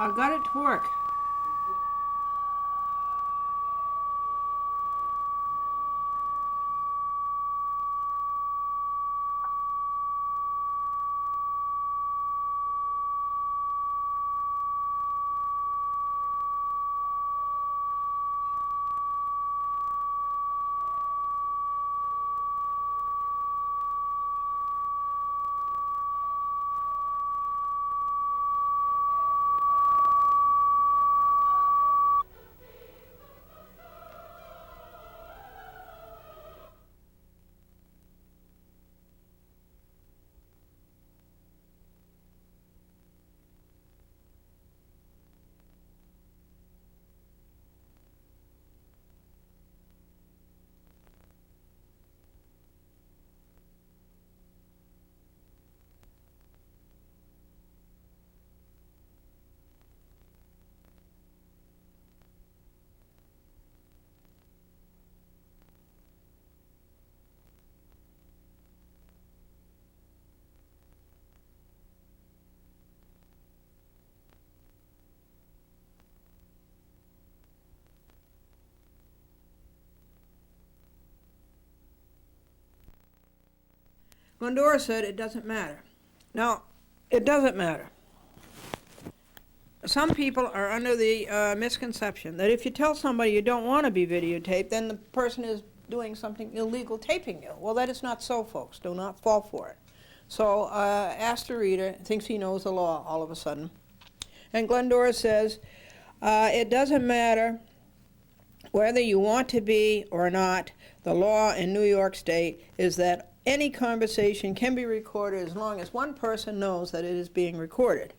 I got it to work. Glendora said it doesn't matter. Now, it doesn't matter. Some people are under the misconception that if you tell somebody you don't want to be videotaped, then the person is doing something illegal taping you. Well, that is not so, folks. Do not fall for it. So Astorita thinks he knows the law all of a sudden. And Glendora says, it doesn't matter whether you want to be or not. The law in New York State is that any conversation can be recorded as long as one person knows that it is being recorded.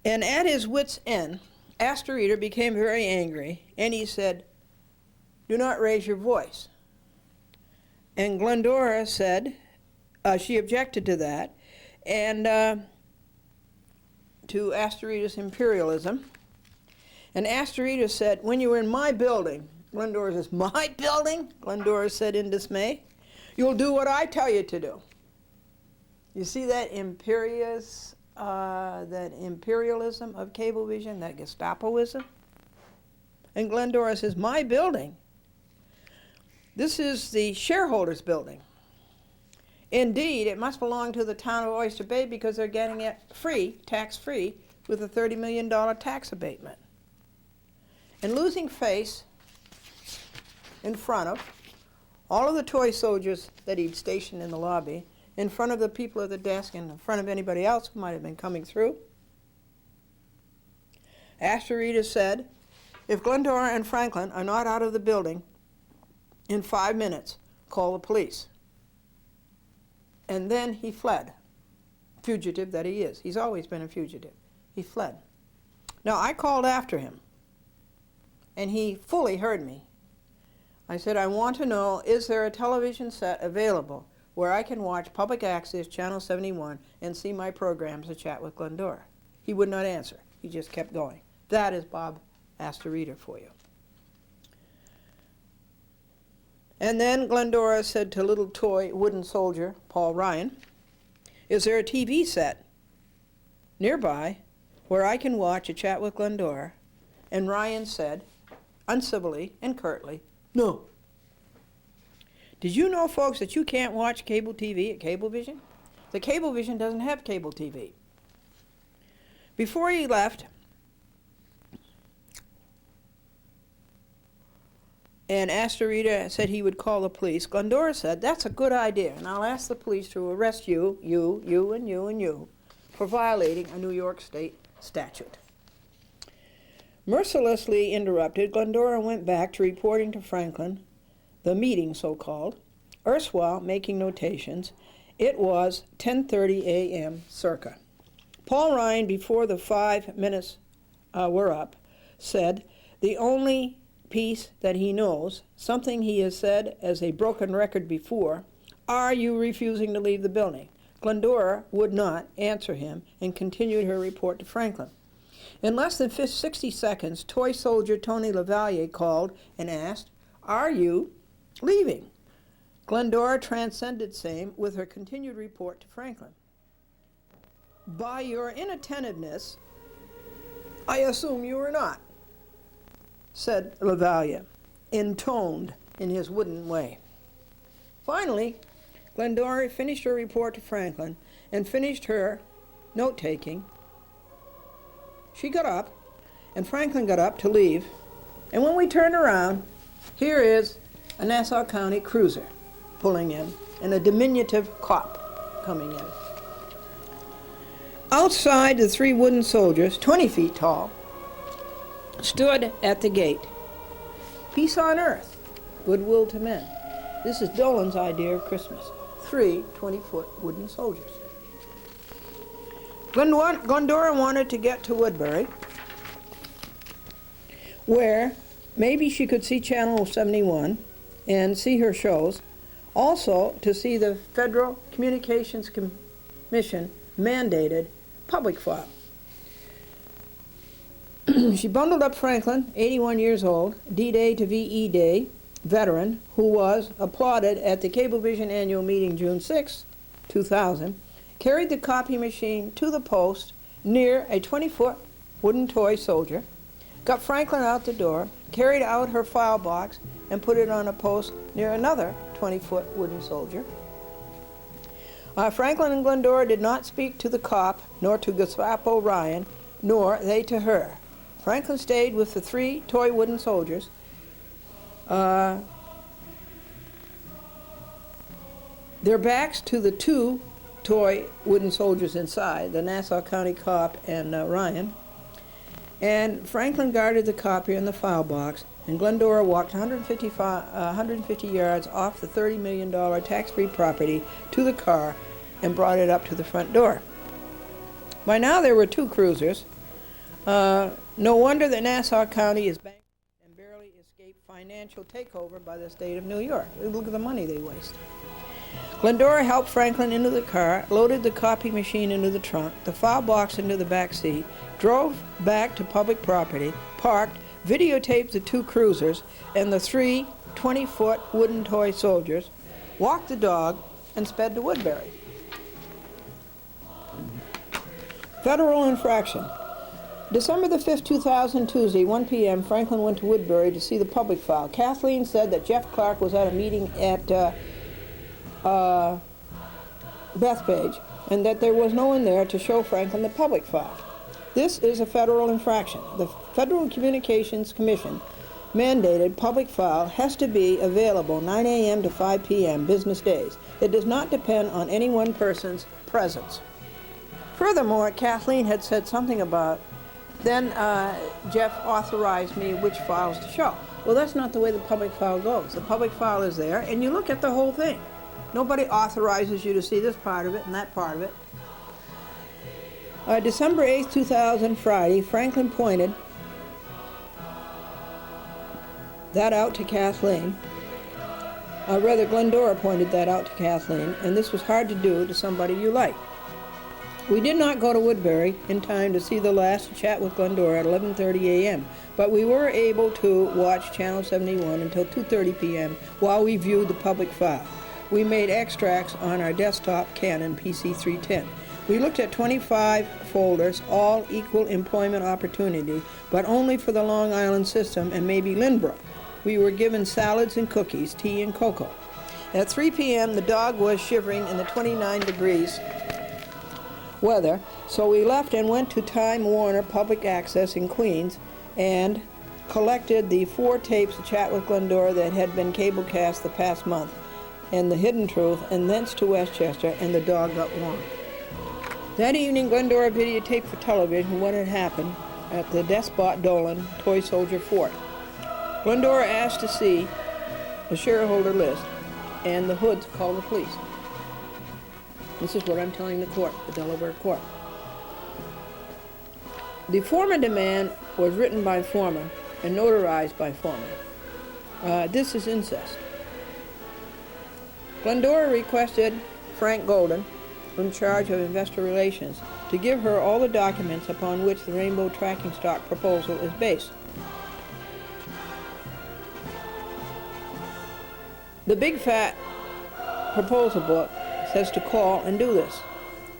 And at his wit's end, Astorita became very angry, and he said, "Do not raise your voice." And Glendora said, she objected to that, and to Astorita's imperialism. And Astorita said, "When you were in my building," Glendora says, "My building?" Glendora said in dismay. "You'll do what I tell you to do." You see that imperialism of Cablevision, that Gestapoism? And Glendora says, "My building? This is the shareholders' building. Indeed, it must belong to the town of Oyster Bay because they're getting it free, tax-free, with a $30 million tax abatement." And losing face in front of all of the toy soldiers that he'd stationed in the lobby, in front of the people at the desk, and in front of anybody else who might have been coming through, Astorita said, "If Glendora and Franklin are not out of the building in 5 minutes, call the police." And then he fled, fugitive that he is. He's always been a fugitive. He fled. Now, I called after him, and he fully heard me. I said, "I want to know, is there a television set available where I can watch public access, Channel 71, and see my programs, A Chat with Glendora?" He would not answer. He just kept going. That is Bob Astorita for you. And then Glendora said to little toy wooden soldier, Paul Ryan, "Is there a TV set nearby where I can watch A Chat with Glendora?" And Ryan said, uncivilly and curtly, "No." Did you know, folks, that you can't watch cable TV at Cablevision? The Cablevision doesn't have cable TV. Before he left, and Astorita said he would call the police, Glendora said, "That's a good idea, and I'll ask the police to arrest you, and you, for violating a New York State statute." Mercilessly interrupted, Glendora went back to reporting to Franklin, the meeting so-called, erstwhile making notations. It was 10:30 a.m. circa. Paul Ryan, before the 5 minutes were up, said the only piece that he knows, something he has said as a broken record before, "Are you refusing to leave the building?" Glendora would not answer him and continued her report to Franklin. In less than 60 seconds, toy soldier Tony Lavalier called and asked, "Are you leaving?" Glendora transcended same with her continued report to Franklin. "By your inattentiveness, I assume you are not," said Lavalier, intoned in his wooden way. Finally, Glendora finished her report to Franklin and finished her note-taking. She got up, and Franklin got up to leave, and when we turned around, here is a Nassau County cruiser pulling in, and a diminutive cop coming in. Outside, the 3 wooden soldiers, 20 feet tall, stood at the gate. Peace on earth, goodwill to men. This is Dolan's idea of Christmas. 3 20-foot wooden soldiers. Glendora wanted to get to Woodbury, where maybe she could see Channel 71 and see her shows, also to see the Federal Communications Commission mandated public file. She bundled up Franklin, 81 years old, D-Day to VE Day veteran, who was applauded at the Cablevision annual meeting June 6, 2000, carried the copy machine to the post near a 20-foot wooden toy soldier, got Franklin out the door, carried out her file box, and put it on a post near another 20-foot wooden soldier. Franklin and Glendora did not speak to the cop, nor to Gestapo Ryan, nor they to her. Franklin stayed with the 3 toy wooden soldiers. Their backs to the 2 toy wooden soldiers inside, the Nassau County cop and Ryan. And Franklin guarded the copier in the file box, and Glendora walked 150 yards off the $30 million tax-free property to the car and brought it up to the front door. By now there were 2 cruisers. No wonder that Nassau County is bankrupt and barely escaped financial takeover by the state of New York. Look at the money they waste. Glendora helped Franklin into the car, loaded the copy machine into the trunk, the file box into the back seat, drove back to public property, parked, videotaped the 2 cruisers and the 3 20-foot wooden toy soldiers, walked the dog, and sped to Woodbury. Federal infraction. December the 5th, 2000, Tuesday, 1 p.m., Franklin went to Woodbury to see the public file. Kathleen said that Jeff Clark was at a meeting at Bethpage, and that there was no one there to show Franklin the public file. This is a federal infraction. The Federal Communications Commission mandated public file has to be available 9 a.m. to 5 p.m. business days. It does not depend on any one person's presence. Furthermore, Kathleen had said something about, then Jeff authorized me which files to show. Well, that's not the way the public file goes. The public file is there, and you look at the whole thing. Nobody authorizes you to see this part of it and that part of it. December 8th, 2000, Friday, Franklin pointed that out to Kathleen. Glendora pointed that out to Kathleen, and this was hard to do to somebody you like. We did not go to Woodbury in time to see the last Chat with Glendora at 11:30 a.m., but we were able to watch Channel 71 until 2:30 p.m. while we viewed the public file. We made extracts on our desktop Canon PC310. We looked at 25 folders, all equal employment opportunity, but only for the Long Island system and maybe Lynbrook. We were given salads and cookies, tea and cocoa. At 3 p.m., the dog was shivering in the 29 degrees weather, so we left and went to Time Warner Public Access in Queens and collected the 4 tapes of Chat with Glendora that had been cablecast the past month, and The Hidden Truth, and thence to Westchester, and the dog got warm. That evening, Glendora videotaped for television what had happened at the Despot Dolan Toy Soldier Fort. Glendora asked to see the shareholder list, and the Hoods called the police. This is what I'm telling the court, the Delaware court. The Former demand was written by Former and notarized by Former. This is incest. Glendora requested Frank Golden in charge of investor relations to give her all the documents upon which the rainbow tracking stock proposal is based. The big fat proposal book says to call and do this.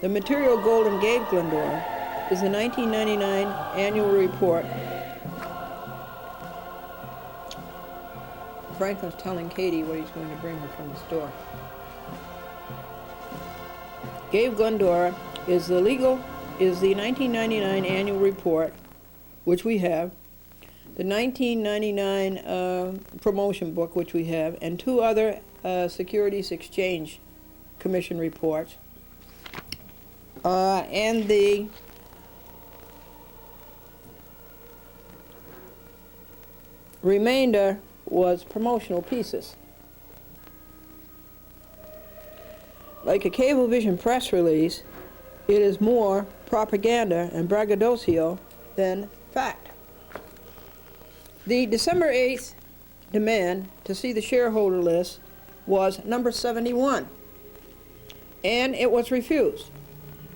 The material Golden gave Glendora is the 1999 annual report. Franklin's telling Katie what he's going to bring her from the store. Gave Glendora is the 1999 annual report, which we have, the 1999 promotion book, which we have, and two other Securities Exchange Commission reports, and the remainder was promotional pieces. Like a Cablevision press release, it is more propaganda and braggadocio than fact. The December 8th demand to see the shareholder list was number 71, and it was refused.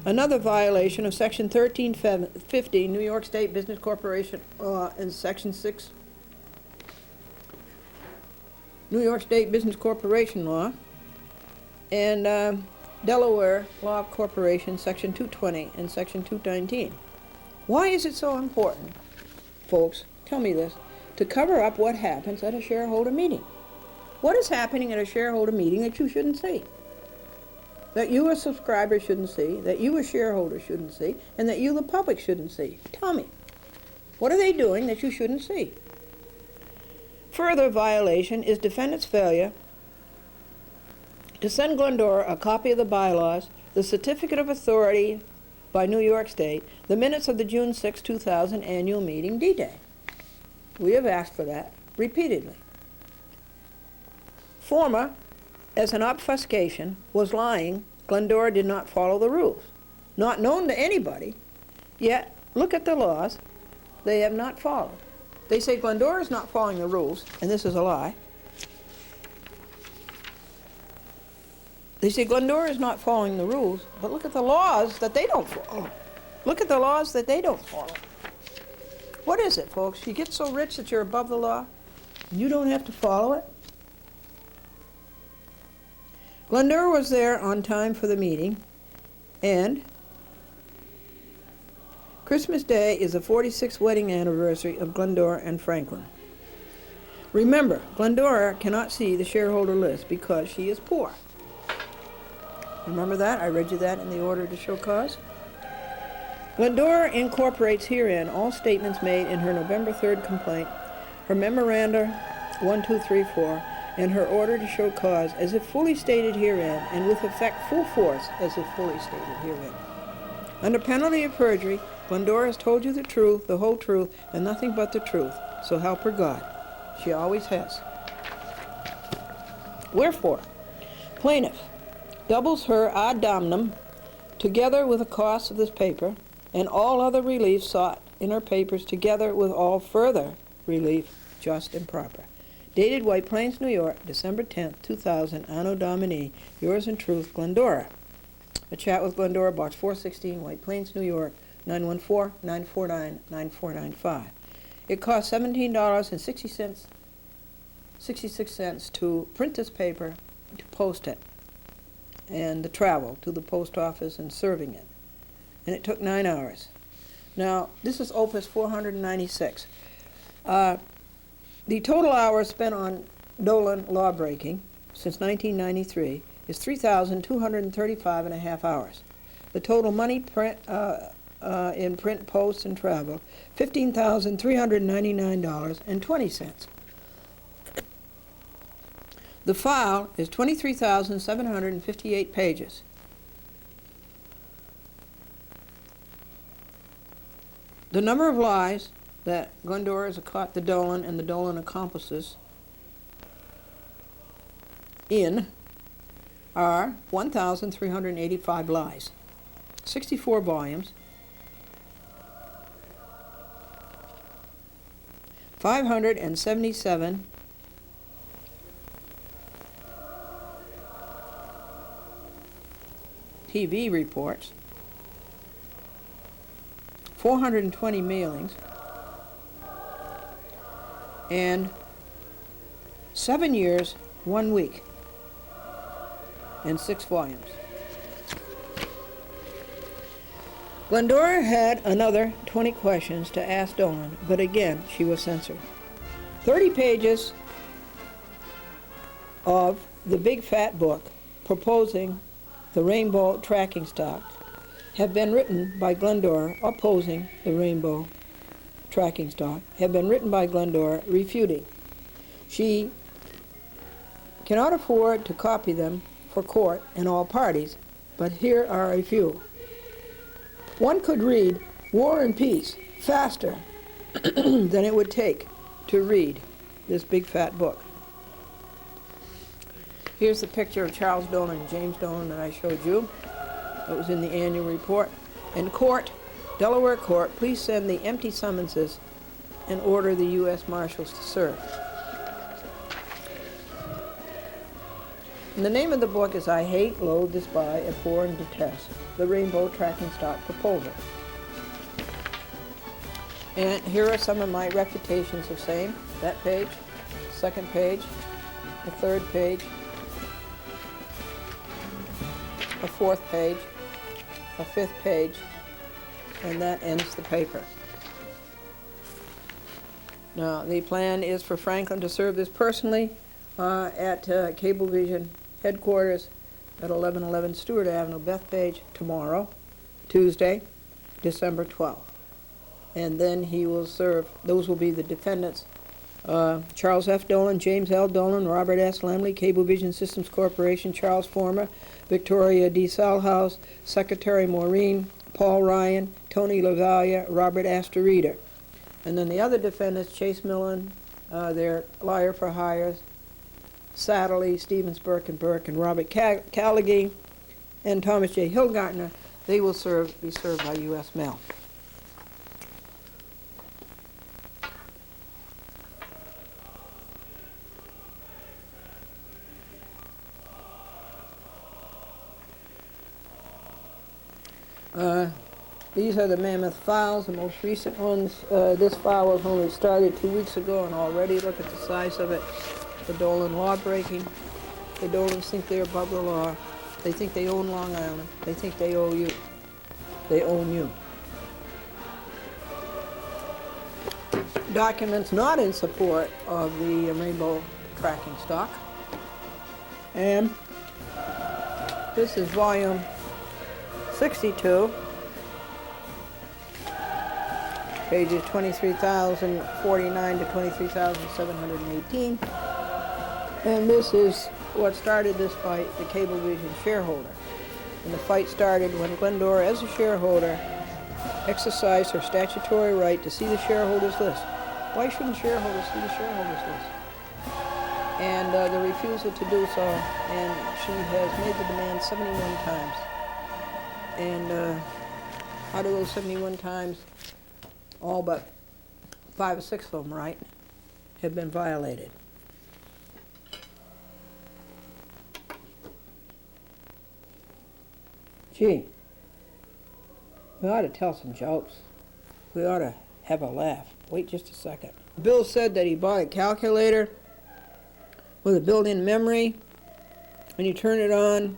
Another violation of Section 1350 New York State Business Corporation Law and Section 6 New York State Business Corporation Law and Delaware Law of Corporation, Section 220 and Section 219. Why is it so important, folks, tell me this, to cover up what happens at a shareholder meeting? What is happening at a shareholder meeting that you shouldn't see? That you as subscribers shouldn't see, that you as shareholders shouldn't see, and that you the public shouldn't see? Tell me. What are they doing that you shouldn't see? Further violation is defendant's failure to send Glendora a copy of the bylaws, the certificate of authority by New York State, the minutes of the June 6, 2000 annual meeting D-Day. We have asked for that repeatedly. Former, as an obfuscation, was lying. Glendora did not follow the rules. Not known to anybody, yet look at the laws they have not followed. They say Glendora is not following the rules, and this is a lie. They say Glendora is not following the rules, but look at the laws that they don't follow. Look at the laws that they don't follow. What is it, folks? You get so rich that you're above the law, and you don't have to follow it? Glendora was there on time for the meeting, and Christmas Day is the 46th wedding anniversary of Glendora and Franklin. Remember, Glendora cannot see the shareholder list because she is poor. Remember that? I read you that in the order to show cause. Glendora incorporates herein all statements made in her November 3rd complaint, her memoranda 1, 2, 3, 4, and her order to show cause as if fully stated herein, and with effect full force as if fully stated herein. Under penalty of perjury, Glendora has told you the truth, the whole truth, and nothing but the truth, so help her God. She always has. Wherefore, plaintiff doubles her ad damnum, together with the cost of this paper, and all other relief sought in her papers, together with all further relief, just and proper. Dated White Plains, New York, December 10th, 2000, Anno Domini, yours in truth, Glendora. A chat with Glendora, Box 416, White Plains, New York, 914-949-9495. It costs $17.66 to print this paper, to post it, and the travel to the post office and serving it. And it took 9 hours. Now, this is Opus 496. The total hours spent on Dolan lawbreaking since 1993 is 3,235 and a half hours. The total money in print, post, and travel, $15,399.20. The file is 23,758 pages. The number of lies that Glendora has caught the Dolan and the Dolan accomplices in are 1,385 lies, 64 volumes, 577 TV reports, 420 mailings, and 7 years, 1 week, and 6 volumes. Glendora had another 20 questions to ask Dolan, but again, she was censored. 30 pages of the big fat book proposing the rainbow tracking stock have been written by Glendora opposing the rainbow tracking stock, have been written by Glendora refuting. She cannot afford to copy them for court and all parties, but here are a few. One could read War and Peace faster than it would take to read this big fat book. Here's the picture of Charles Dolan and James Dolan that I showed you. It was in the annual report. In court, Delaware court, please send the empty summonses and order the U.S. Marshals to serve. And the name of the book is I Hate, Loathe, Despise, Abhor, and Detest, the Rainbow Tracking Stock Proposal. And here are some of my refutations of same. That page, second page, the third page, a fourth page, a fifth page, and that ends the paper. Now, the plan is for Franklin to serve this personally at Cablevision headquarters at 1111 Stewart Avenue, Bethpage, tomorrow, Tuesday, December 12th. And then he will serve, those will be the defendants, Charles F. Dolan, James L. Dolan, Robert S. Lemley, Cablevision Systems Corporation, Charles Former, Victoria D. Salhouse, Secretary Maureen, Paul Ryan, Tony LaValia, Robert Astorita. And then the other defendants, Chase Millen, their lawyer for hire, Satterley, Stevens, Burke and Robert Callaghy, and Thomas J. Hillgartner, they will be served by U.S. mail. These are the mammoth files, the most recent ones. This file was only started 2 weeks ago, and already look at the size of it. The Dolan law breaking. The Dolans think they're above the law. They think they own Long Island. They think they owe you. They own you. Documents not in support of the rainbow tracking stock. And this is volume 62. Pages 23,049 to 23,718. And this is what started this fight, the Cablevision shareholder. And the fight started when Glendora, as a shareholder, exercised her statutory right to see the shareholders list. Why shouldn't shareholders see the shareholders list? And the refusal to do so, and she has made the demand 71 times. And out of those 71 times, all but 5 or 6 of them, right, have been violated. Gee, we ought to tell some jokes. We ought to have a laugh. Wait just a second. Bill said that he bought a calculator with a built-in memory, and you turn it on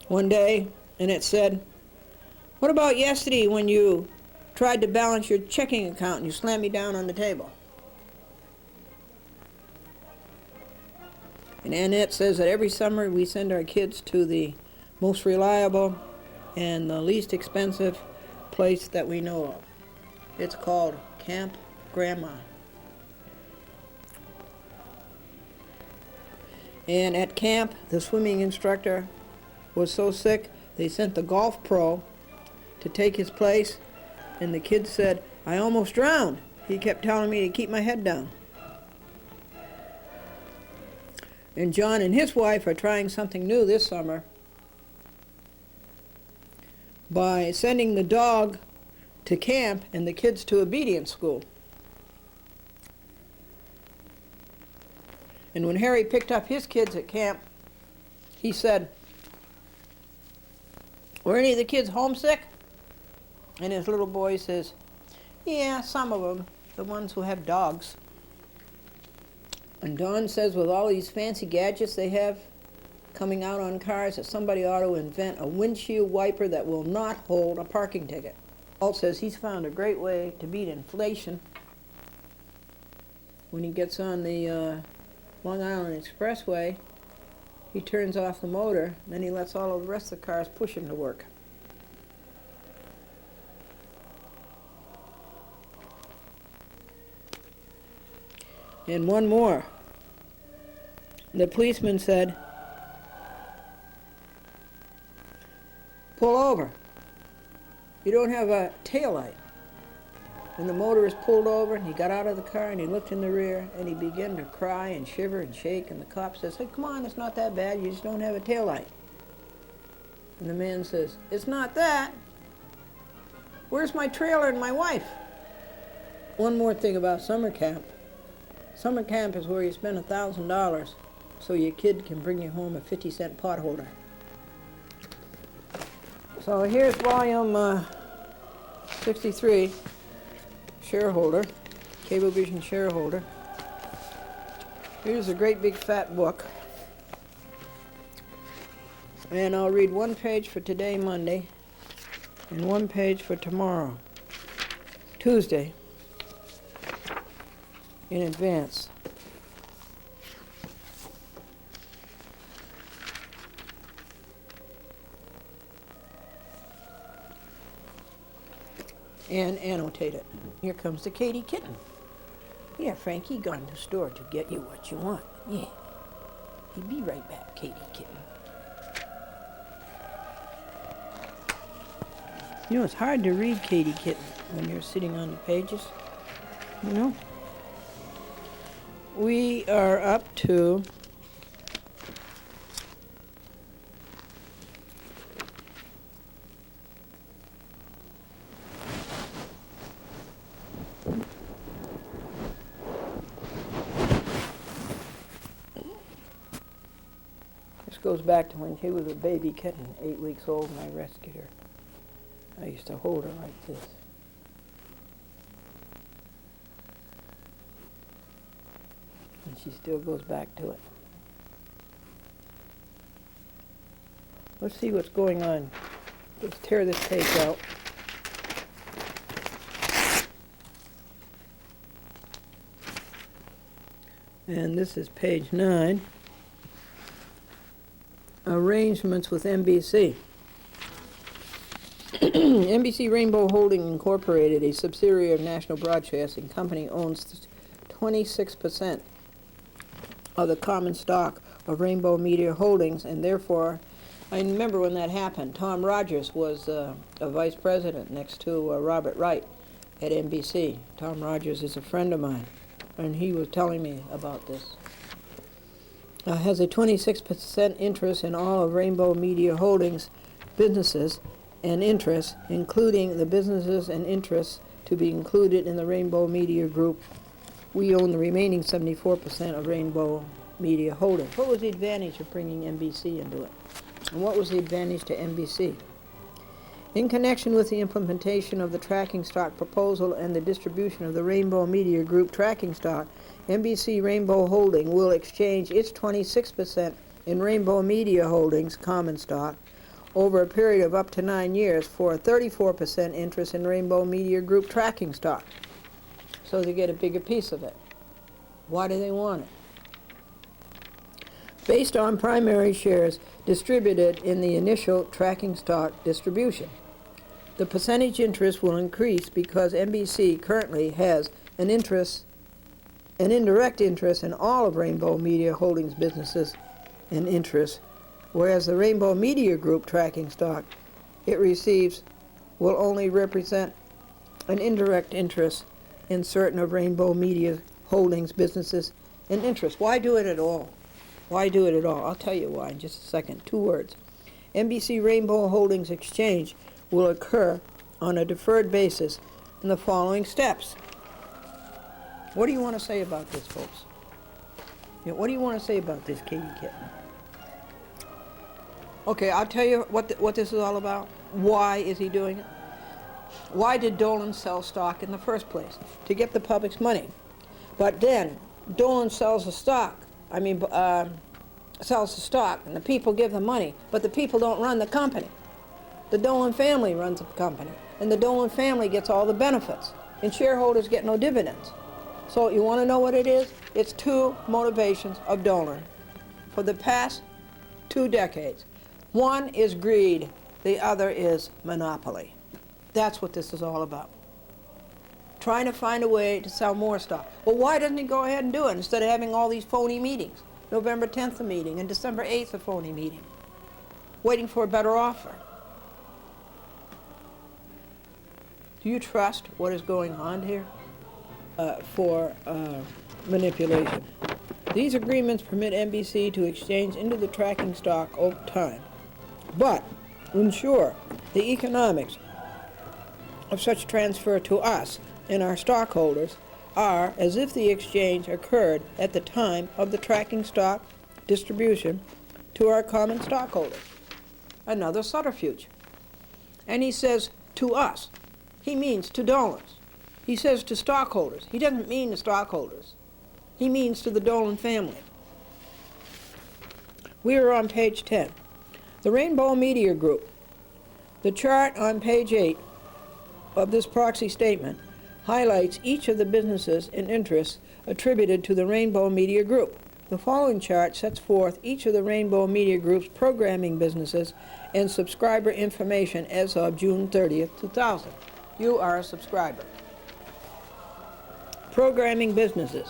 one day, and it said, "What about yesterday when you tried to balance your checking account and you slammed me down on the table?" And Annette says that every summer we send our kids to the most reliable and the least expensive place that we know of. It's called Camp Grandma. And at camp, the swimming instructor was so sick, they sent the golf pro to take his place, and the kid said, "I almost drowned. He kept telling me to keep my head down." And John and his wife are trying something new this summer by sending the dog to camp and the kids to obedience school. And when Harry picked up his kids at camp, he said, Were any of the kids homesick? And his little boy says, yeah, some of them, the ones who have dogs. And Don says with all these fancy gadgets they have coming out on cars that somebody ought to invent a windshield wiper that will not hold a parking ticket. Walt says he's found a great way to beat inflation. When he gets on the Long Island Expressway, he turns off the motor, then he lets all of the rest of the cars push him to work. And one more. The policeman said, pull over. You don't have a taillight. And the motorist pulled over, and he got out of the car, and he looked in the rear, and he began to cry and shiver and shake, and the cop says, hey, come on, it's not that bad, you just don't have a taillight. And the man says, it's not that. Where's my trailer and my wife? One more thing about summer camp. Summer camp is where you spend $1,000 so your kid can bring you home a 50-cent pot holder. So here's volume 63. Shareholder, Cablevision shareholder. Here's a great big fat book. And I'll read one page for today, Monday, and one page for tomorrow, Tuesday, in advance. And annotate it. Here comes the Katy kitten. Yeah, Frankie gone to the store to get you what you want. Yeah. He'll be right back, Katy kitten. You know, it's hard to read Katy kitten when you're sitting on the pages. You know? We are up to goes back to when she was a baby kitten, 8 weeks old, and I rescued her. I used to hold her like this. And she still goes back to it. Let's see what's going on. Let's tear this page out. And this is page 9. Arrangements with NBC. NBC Rainbow Holding Incorporated, a subsidiary of National Broadcasting Company, owns 26% of the common stock of Rainbow Media Holdings, and therefore, I remember when that happened. Tom Rogers was a vice president next to Robert Wright at NBC. Tom Rogers is a friend of mine, and he was telling me about this. Has a 26% interest in all of Rainbow Media Holdings businesses and interests, including the businesses and interests to be included in the Rainbow Media Group. We own the remaining 74% of Rainbow Media Holdings. What was the advantage of bringing NBC into it? And what was the advantage to NBC? In connection with the implementation of the tracking stock proposal and the distribution of the Rainbow Media Group tracking stock, NBC Rainbow Holding will exchange its 26% in Rainbow Media Holdings common stock over a period of up to 9 years for a 34% interest in Rainbow Media Group tracking stock. So they get a bigger piece of it. Why do they want it? Based on primary shares distributed in the initial tracking stock distribution. The percentage interest will increase because NBC currently has an indirect interest in all of Rainbow Media Holdings businesses and interests, whereas the Rainbow Media Group tracking stock it receives will only represent an indirect interest in certain of Rainbow Media Holdings businesses and interests. Why do it at all? Why do it at all? I'll tell you why in just a second. 2 words. NBC Rainbow Holdings exchange will occur on a deferred basis in the following steps. What do you want to say about this, folks? What do you want to say about this, Katy kitten? Okay, I'll tell you what this is all about. Why is he doing it? Why did Dolan sell stock in the first place? To get the public's money. But then Dolan sells the stock. Sells the stock, and the people give the money, but the people don't run the company. The Dolan family runs the company, and the Dolan family gets all the benefits, and shareholders get no dividends. So you want to know what it is? It's two motivations of Dolan for the past 2 decades. One is greed, the other is monopoly. That's what this is all about. Trying to find a way to sell more stock. Well, why doesn't he go ahead and do it instead of having all these phony meetings? November 10th a meeting and December 8th a phony meeting, waiting for a better offer. Do you trust what is going on here for manipulation? These agreements permit NBC to exchange into the tracking stock over time, but ensure the economics of such transfer to us and our stockholders are as if the exchange occurred at the time of the tracking stock distribution to our common stockholders. Another subterfuge. And he says to us. He means to Dolans. He says to stockholders. He doesn't mean to stockholders. He means to the Dolan family. We are on page 10. The Rainbow Media Group. The chart on page 8 of this proxy statement highlights each of the businesses and interests attributed to the Rainbow Media Group. The following chart sets forth each of the Rainbow Media Group's programming businesses and subscriber information as of June 30th, 2000. You are a subscriber. Programming businesses.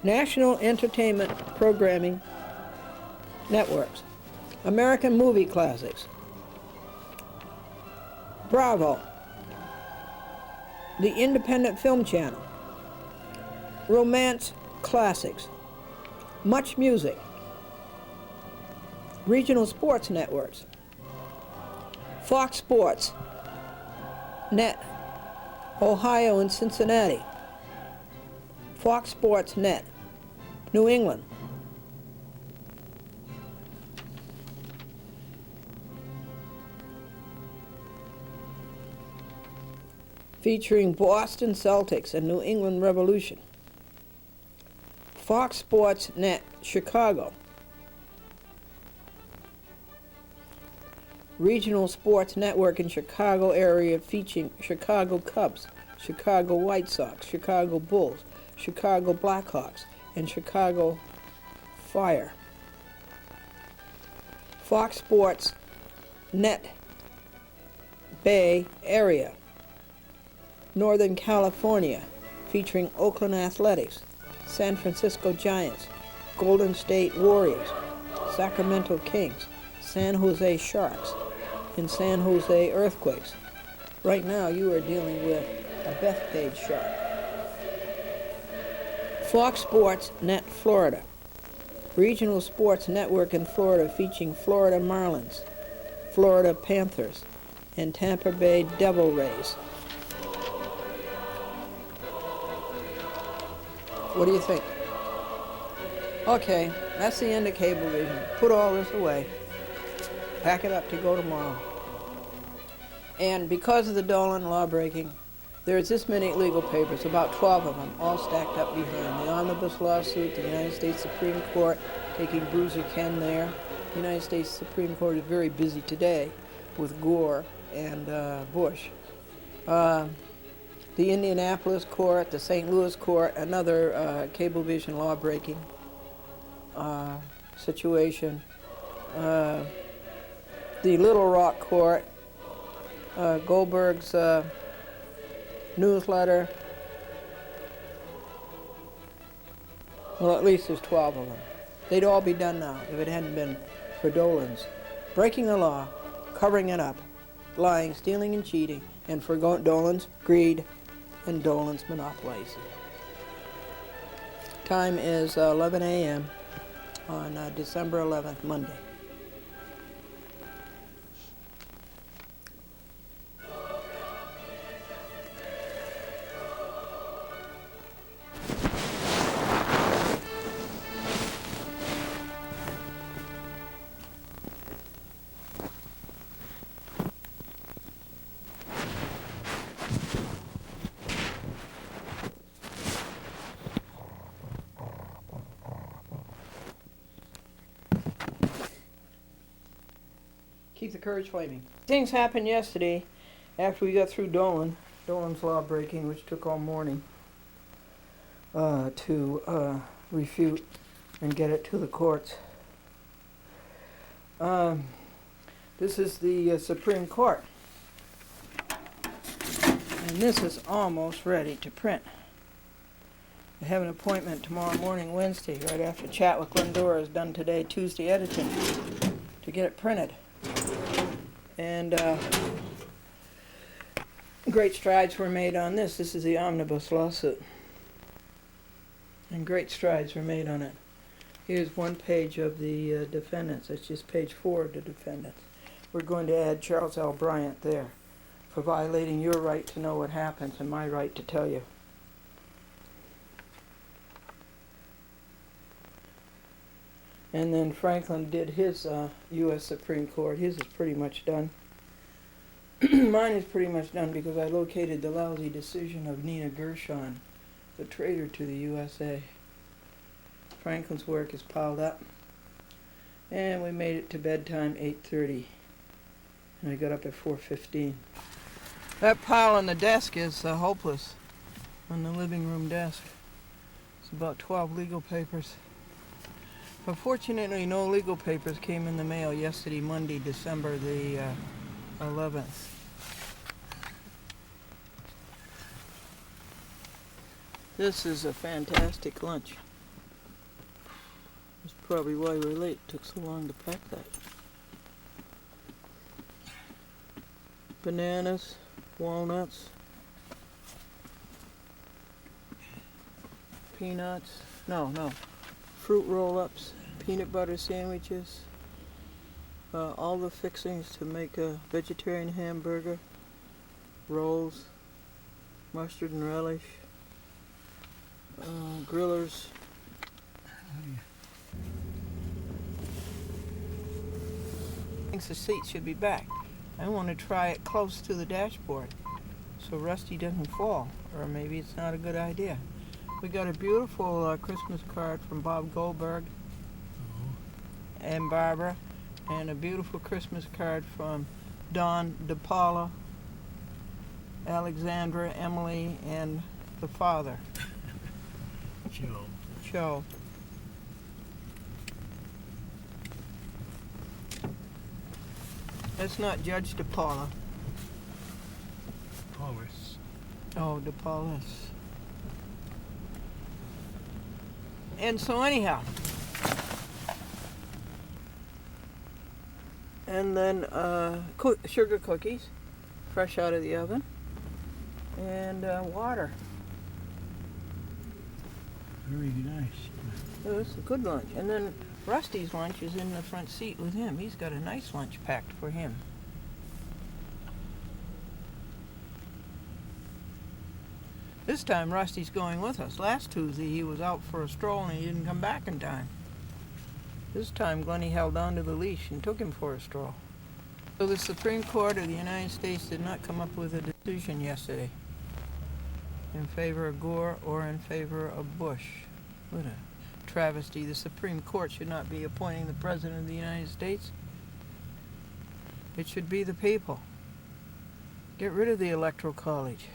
National Entertainment Programming Networks. American Movie Classics. Bravo. The Independent Film Channel. Romance Classics. Much Music. Regional Sports Networks. Fox Sports Net, Ohio and Cincinnati. Fox Sports Net, New England. Featuring Boston Celtics and New England Revolution. Fox Sports Net, Chicago. Regional Sports Network in Chicago area featuring Chicago Cubs, Chicago White Sox, Chicago Bulls, Chicago Blackhawks, and Chicago Fire. Fox Sports Net, Bay Area. Northern California, featuring Oakland Athletics, San Francisco Giants, Golden State Warriors, Sacramento Kings, San Jose Sharks, and San Jose Earthquakes. Right now you are dealing with a Bethpage shark. Fox Sports Net Florida, regional sports network in Florida featuring Florida Marlins, Florida Panthers, and Tampa Bay Devil Rays. What do you think? Okay, that's the end of Cablevision. Put all this away. Pack it up to go tomorrow. And because of the Dolan law breaking, there's this many legal papers, about 12 of them, all stacked up behind. The omnibus lawsuit, the United States Supreme Court, taking Bruiser Ken there. The United States Supreme Court is very busy today with Gore and Bush. The Indianapolis court, the St. Louis court, another Cablevision law-breaking situation. The Little Rock court, Goldberg's newsletter. Well, at least there's 12 of them. They'd all be done now if it hadn't been for Dolan's breaking the law, covering it up, lying, stealing, and cheating, and for Dolan's greed and Dolan's monopolizing. Time is 11 a.m. on December 11th, Monday. Keep the courage flaming. Things happened yesterday after we got through Dolan's law breaking, which took all morning to refute and get it to the courts. This is the Supreme Court. And this is almost ready to print. I have an appointment tomorrow morning, Wednesday, right after chat with Glendora is done today, Tuesday editing, to get it printed. And great strides were made on this. This is the omnibus lawsuit. And great strides were made on it. Here's one page of the defendants. It's just page 4 of the defendants. We're going to add Charles L. Bryant there for violating your right to know what happens and my right to tell you. And then Franklin did his U.S. Supreme Court. His is pretty much done. Mine is pretty much done because I located the lousy decision of Nina Gershon, the traitor to the USA. Franklin's work is piled up. And we made it to bedtime, 8:30. And I got up at 4:15. That pile on the desk is hopeless, on the living room desk. It's about 12 legal papers. But fortunately, no legal papers came in the mail yesterday, Monday, December the 11th. This is a fantastic lunch. That's probably why we're late. It took so long to pack that. Bananas, walnuts, peanuts, fruit roll-ups, peanut butter sandwiches, all the fixings to make a vegetarian hamburger, rolls, mustard and relish, grillers. Thinks the seat should be back. I want to try it close to the dashboard so Rusty doesn't fall, or maybe it's not a good idea. We got a beautiful Christmas card from Bob Goldberg and Barbara, and a beautiful Christmas card from Don DePaula, Alexandra, Emily, and the father, Joe. That's not Judge DePaula. Paulus. Oh, DePaulus. And so anyhow, and then sugar cookies, fresh out of the oven, and water. Very nice. Oh, it's a good lunch. And then Rusty's lunch is in the front seat with him. He's got a nice lunch packed for him. This time Rusty's going with us. Last Tuesday he was out for a stroll and he didn't come back in time. This time Glennie held on to the leash and took him for a stroll. So the Supreme Court of the United States did not come up with a decision yesterday in favor of Gore or in favor of Bush. What a travesty. The Supreme Court should not be appointing the President of the United States. It should be the people. Get rid of the Electoral College.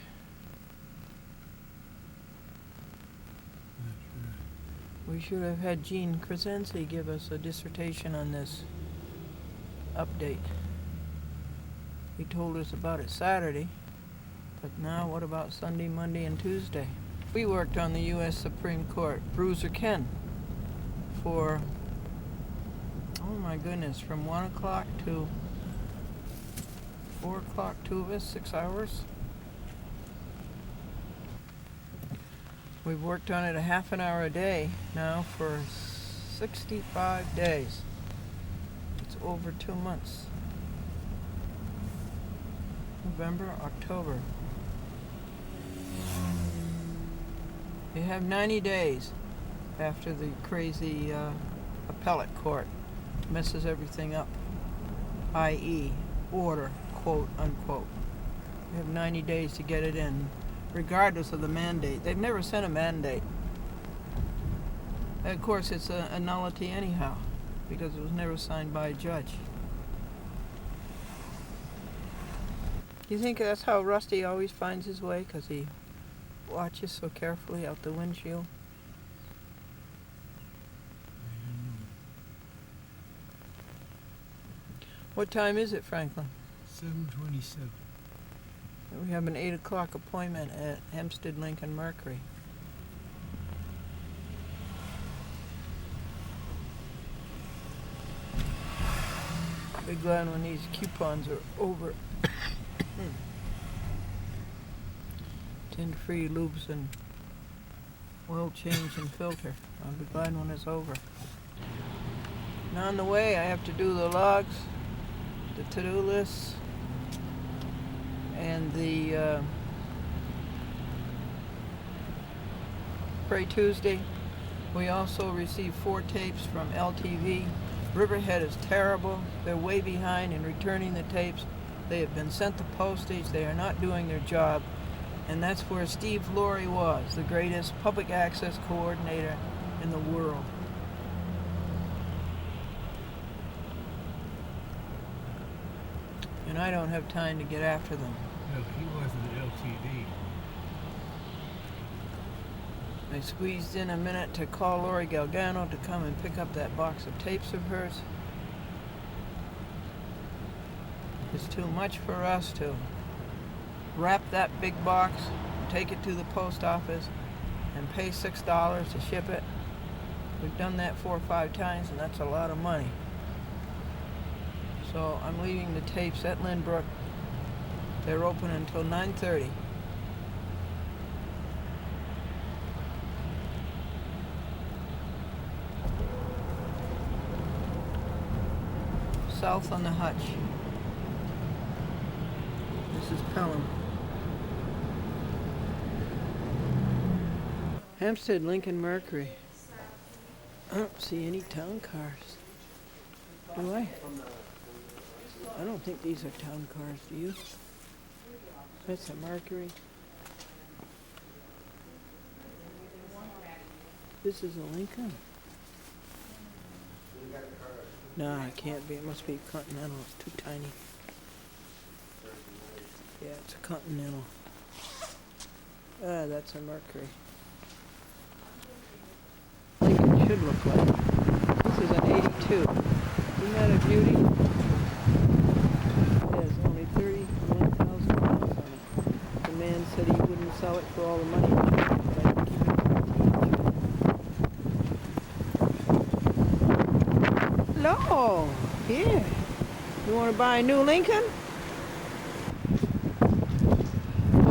We should have had Gene Crescenzi give us a dissertation on this update. He told us about it Saturday, but now what about Sunday, Monday, and Tuesday? We worked on the U.S. Supreme Court, Bruiser Ken, for, oh my goodness, from 1 o'clock to 4 o'clock, 2 of us, 6 hours. We've worked on it a half an hour a day now for 65 days. It's over 2 months. November, October. You have 90 days after the crazy appellate court messes everything up, i.e. order, quote, unquote. You have 90 days to get it in, regardless of the mandate. They've never sent a mandate. And of course, it's a nullity anyhow, because it was never signed by a judge. You think that's how Rusty always finds his way? Because he watches so carefully out the windshield? What time is it, Franklin? 7:27. We have an 8 o'clock appointment at Hempstead Lincoln Mercury. Be glad when these coupons are over. 10 free lubes and oil change and filter. I'll be glad when it's over. And on the way, I have to do the logs, the to-do lists, and the Pray Tuesday. We also received 4 tapes from LTV. Riverhead is terrible. They're way behind in returning the tapes. They have been sent to postage. They are not doing their job. And that's where Steve Laurie was, the greatest public access coordinator in the world. And I don't have time to get after them. No, he wasn't LTV. I squeezed in a minute to call Lori Galgano to come and pick up that box of tapes of hers. It's too much for us to wrap that big box, take it to the post office, and pay $6 to ship it. We've done that 4 or 5 times, and that's a lot of money. So I'm leaving the tapes at Lynbrook. They're open until 9:30. South on the Hutch. This is Pelham. Hempstead Lincoln Mercury. I don't see any town cars. Do I? I don't think these are town cars, do you? That's a Mercury. This is a Lincoln. No, it can't be. It must be a Continental. It's too tiny. Yeah, it's a Continental. Ah, that's a Mercury. Lincoln should look like. This is an 82. Isn't that a beauty? It has only 31,000 miles on it. The man said he wouldn't sell it for all the money. But I'd keep it for the Hello. Here. You want to buy a new Lincoln?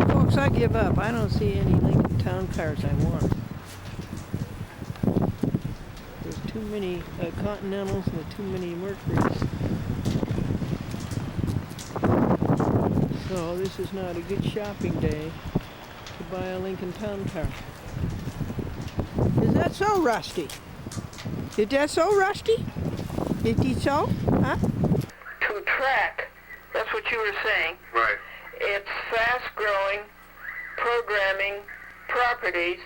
Folks, I give up. I don't see any Lincoln Town cars I want. There's too many Continentals and too many Mercuries. So this is not a good shopping day to buy a Lincoln Town car. Is that so, Rusty? Is that so, Rusty? Is it so? Huh? To track. That's what you were saying. Right. It's fast-growing programming properties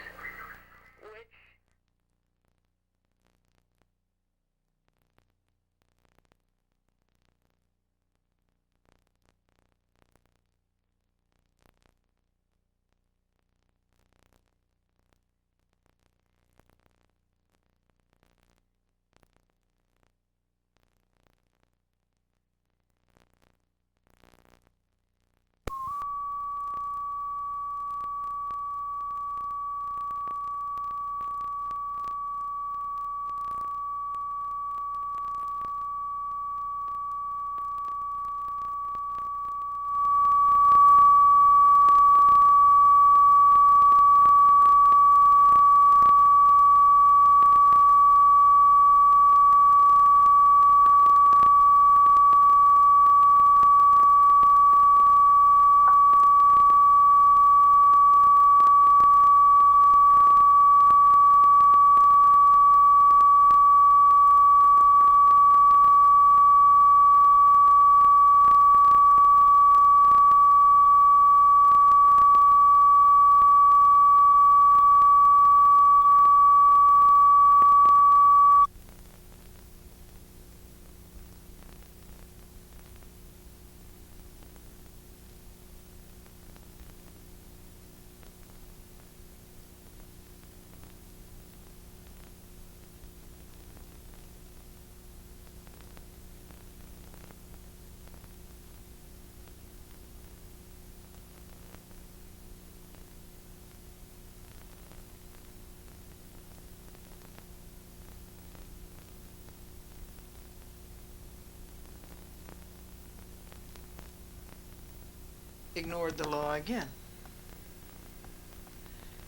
ignored the law again.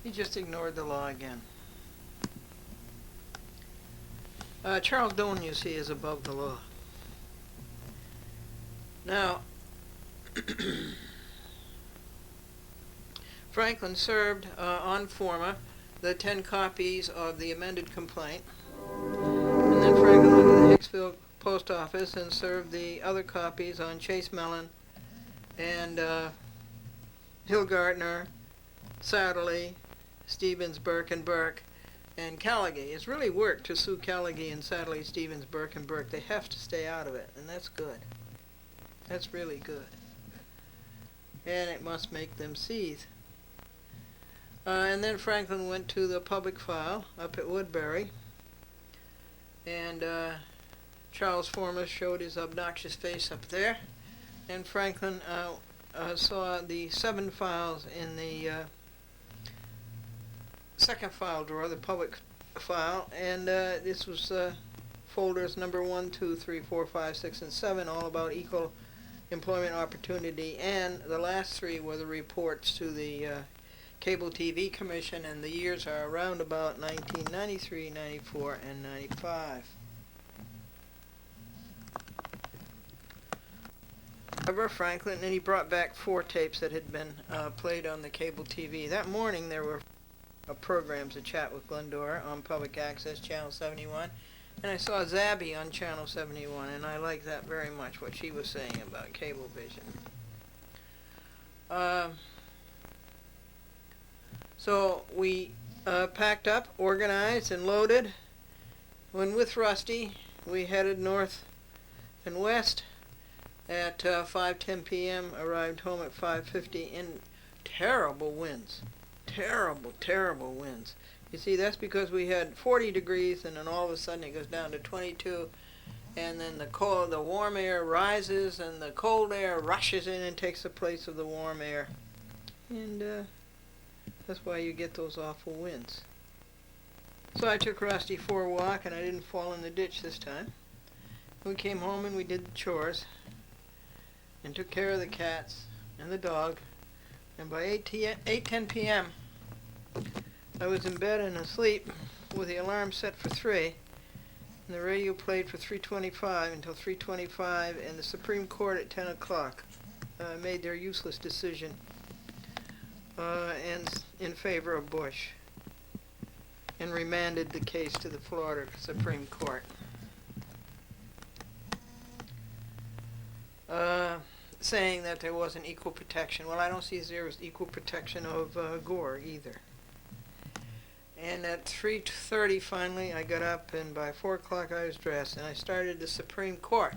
He just ignored the law again. Charles Doan, you see, is above the law. Now, Franklin served on forma the 10 copies of the amended complaint, and then Franklin went to the Hicksville post office and served the other copies on Chase Mellon and Hillgartner, Satterley, Stevens, Burke, and Burke, and Callaghy. It's really work to sue Callaghy and Satterley, Stevens, Burke, and Burke. They have to stay out of it, and that's good. That's really good. And it must make them seethe. And then Franklin went to the public file up at Woodbury, and Charles Formas showed his obnoxious face up there, and Franklin saw the 7 files in the second file drawer, the public file, and this was folders number 1, 2, 3, 4, 5, 6, and 7, all about equal employment opportunity, and the last 3 were the reports to the Cable TV Commission, and the years are around about 1993, 94, and 95. However, Franklin, and he brought back 4 tapes that had been played on the cable TV. That morning there were programs, A Chat with Glendora on Public Access, Channel 71, and I saw Zabby on Channel 71, and I liked that very much, what she was saying about Cablevision. So we packed up, organized, and loaded. When with Rusty, we headed north and west at 5:10 p.m., arrived home at 5:50 in terrible winds. Terrible winds. You see, that's because we had 40 degrees, and then all of a sudden it goes down to 22, and then the warm air rises, and the cold air rushes in and takes the place of the warm air. And that's why you get those awful winds. So I took Rusty for a walk, and I didn't fall in the ditch this time. We came home and we did the chores, and took care of the cats and the dog, and by 8:10 p.m. I was in bed and asleep with the alarm set for 3, and the radio played for 3:25 until 3:25, and the Supreme Court at 10 o'clock made their useless decision and in favor of Bush, and remanded the case to the Florida Supreme Court. Saying that there wasn't equal protection. Well, I don't see there was equal protection of Gore either. And at 3:30 finally I got up, and by 4 o'clock I was dressed, and I started the Supreme Court.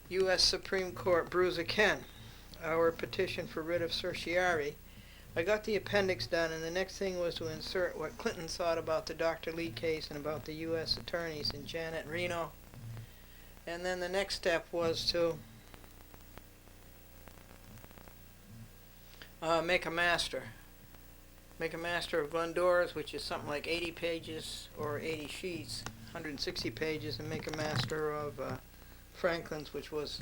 U.S. Supreme Court, Bruiser Ken, our petition for writ of certiorari. I got the appendix done, and the next thing was to insert what Clinton thought about the Dr. Lee case and about the U.S. attorneys and Janet Reno. And then the next step was to make a master of Glendora's, which is something like 80 pages or 80 sheets, 160 pages, and make a master of Franklin's, which was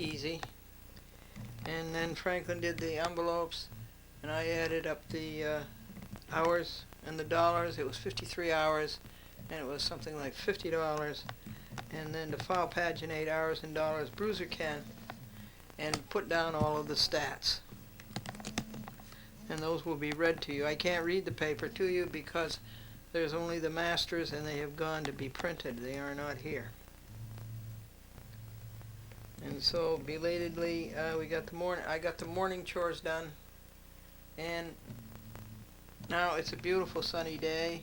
easy. And then Franklin did the envelopes, and I added up the hours and the dollars. It was 53 hours, and it was something like $50. And then to file paginate hours and dollars, Bruiser Ken, and put down all of the stats. And those will be read to you. I can't read the paper to you because there's only the masters, and they have gone to be printed. They are not here. And so belatedly, I got the morning chores done, and now it's a beautiful sunny day.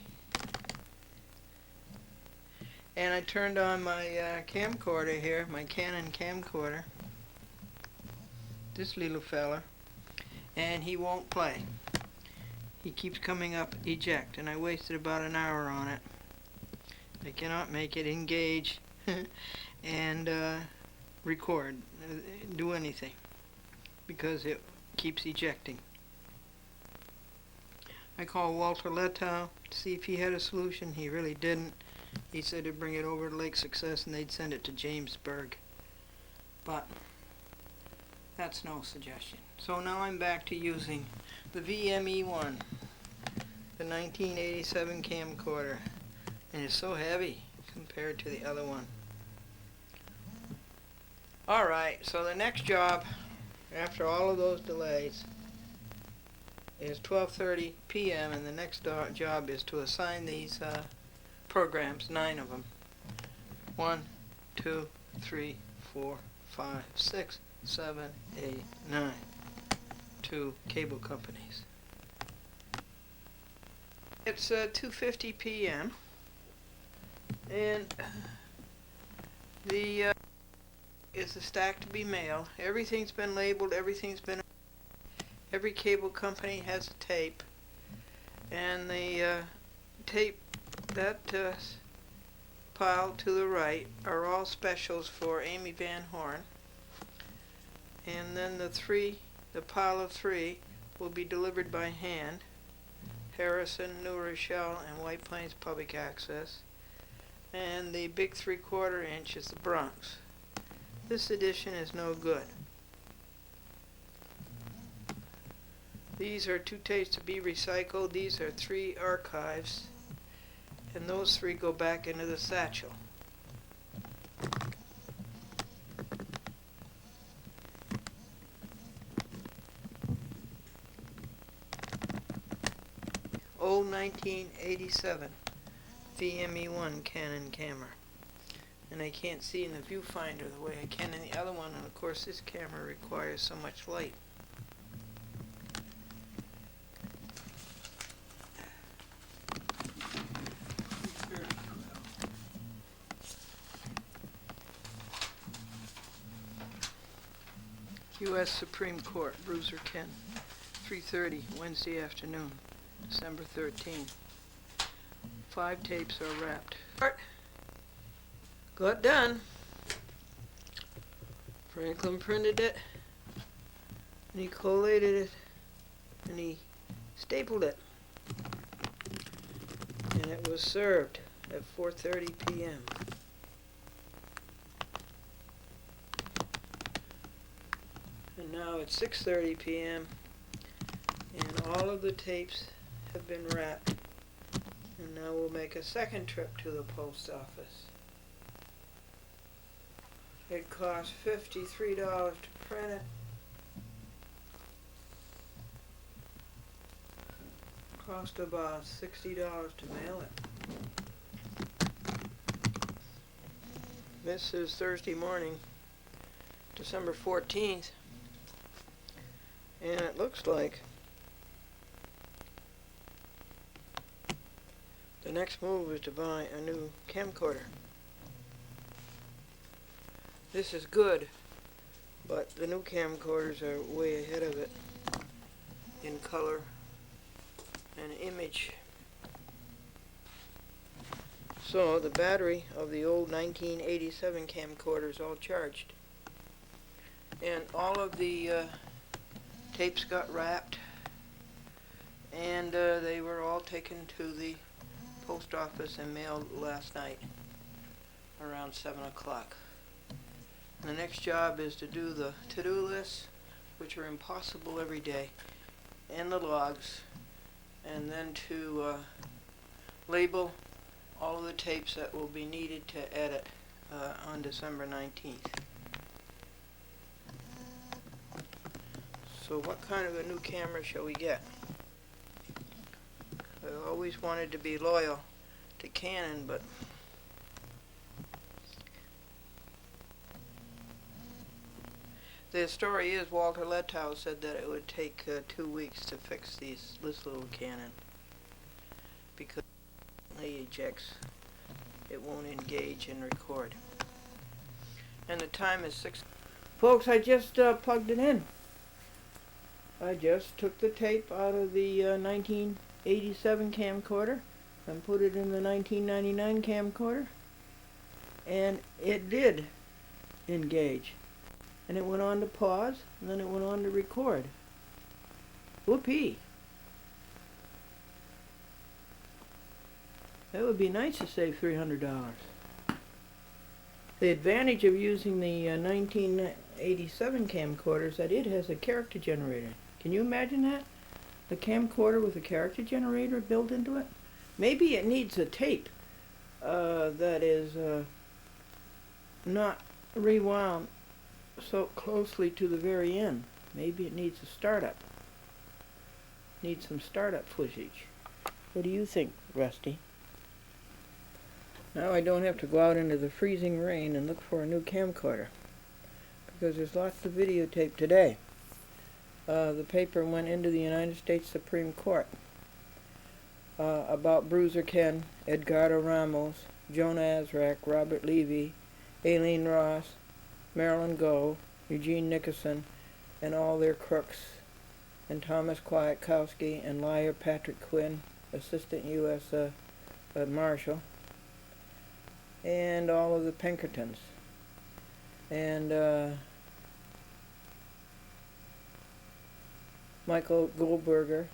And I turned on my camcorder here, my Canon camcorder. This little fella. And he won't play. He keeps coming up eject, and I wasted about an hour on it. I cannot make it engage and record, do anything, because it keeps ejecting. I called Walter Letow to see if he had a solution. He really didn't. He said to bring it over to Lake Success and they'd send it to Jamesburg. But That's no suggestion. So now I'm back to using the VME1, the 1987 camcorder, and it's so heavy compared to the other one. Alright, so the next job, after all of those delays, is 12:30 p.m. and the next job is to assign these programs, 9 of them. 1, 2, 3, 4, 5, 6, 7, 8, 9 to cable companies. It's 2:50 p.m. and the is a stack to be mailed. Everything's been labeled, every cable company has a tape, and the tape, that pile to the right are all specials for Amy Van Horn, and then the pile of 3 will be delivered by hand: Harrison, New Rochelle, and White Plains Public Access, and the big 3/4 inch is the Bronx. This edition is no good. These are 2 tapes to be recycled. These are 3 archives, and those 3 go back into the satchel. Old 1987 VME1 Canon camera. And I can't see in the viewfinder the way I can in the other one, and of course this camera requires so much light. U.S. Supreme Court, Bruiser Ken, 3:30 Wednesday afternoon, December 13th. 5 tapes are wrapped. Got done. Franklin printed it, and he collated it, and he stapled it, and it was served at 4:30 p.m. And now it's 6:30 p.m. and all of the tapes have been wrapped, and now we'll make a second trip to the post office. It cost $53 to print it. Cost about $60 to mail it. This is Thursday morning, December 14th, and it looks like the next move is to buy a new camcorder. This is good, but the new camcorders are way ahead of it in color and image. So the battery of the old 1987 camcorder is all charged, and all of the tapes got wrapped, and they were all taken to the post office and mailed last night around 7 o'clock. The next job is to do the to-do lists, which are impossible every day, and the logs, and then to label all of the tapes that will be needed to edit on December 19th. So what kind of a new camera shall we get? I always wanted to be loyal to Canon, but the story is Walter Letow said that it would take 2 weeks to fix this little Canon because it ejects, it won't engage and record. And the time is 6. Folks, I just plugged it in. I just took the tape out of the 1987 camcorder and put it in the 1999 camcorder, and it did engage. And it went on to pause, and then it went on to record. Whoopee. That would be nice to save $300. The advantage of using the '87 camcorders that it has a character generator. Can you imagine that? The camcorder with a character generator built into it? Maybe it needs a tape that is not rewound so closely to the very end. Maybe it needs a startup. Needs some startup footage. What do you think, Rusty? Now I don't have to go out into the freezing rain and look for a new camcorder, because there's lots of videotape today. The paper went into the United States Supreme Court about Bruiser Ken, Edgardo Ramos, Jonah Azrak, Robert Levy, Aileen Ross, Marilyn Goh, Eugene Nickerson, and all their crooks, and Thomas Kwiatkowski and liar Patrick Quinn, Assistant U.S. Marshal, and all of the Pinkertons, and Michael Goldberger,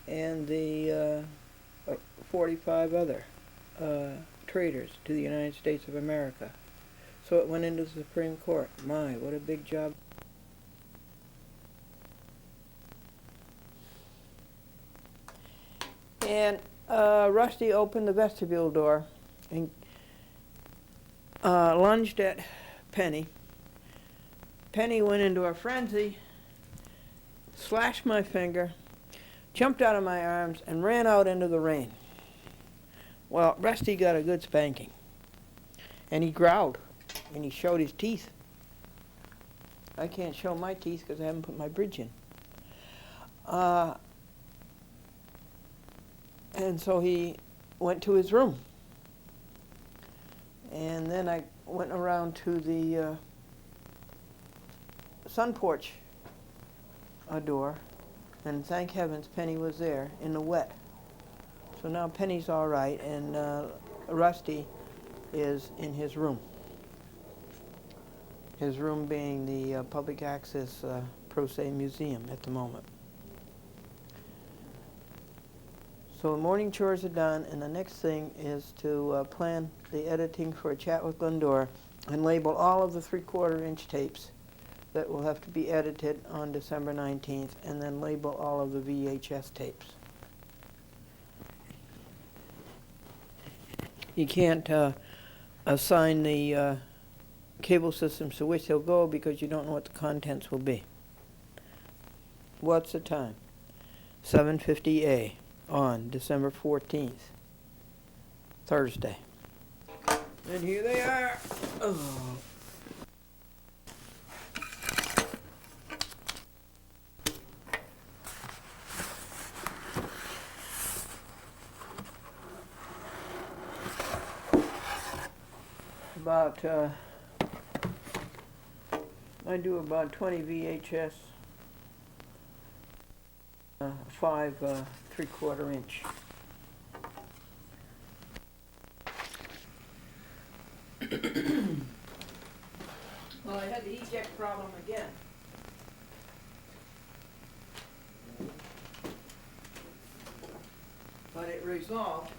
and the 45 other traitors to the United States of America. So it went into the Supreme Court. My, what a big job. And Rusty opened the vestibule door and lunged at Penny. Penny went into a frenzy, slashed my finger, jumped out of my arms, and ran out into the rain. Well, Rusty got a good spanking. And he growled, and he showed his teeth. I can't show my teeth because I haven't put my bridge in. And so he went to his room. And then I went around to the sun porch door, and thank heavens Penny was there in the wet. So now Penny's all right, and Rusty is in his room. His room being the public access pro se museum at the moment. So the morning chores are done, and the next thing is to plan the editing for A Chat with Glendora and label all of the 3/4 inch tapes that will have to be edited on December 19th, and then label all of the VHS tapes. You can't assign the cable systems to which they'll go because you don't know what the contents will be. What's the time? 7:50 on December 14th, Thursday. And here they are. Oh. I do about 20 VHS, 5 3/4 inch. Well, I had the eject problem again. But it resolved.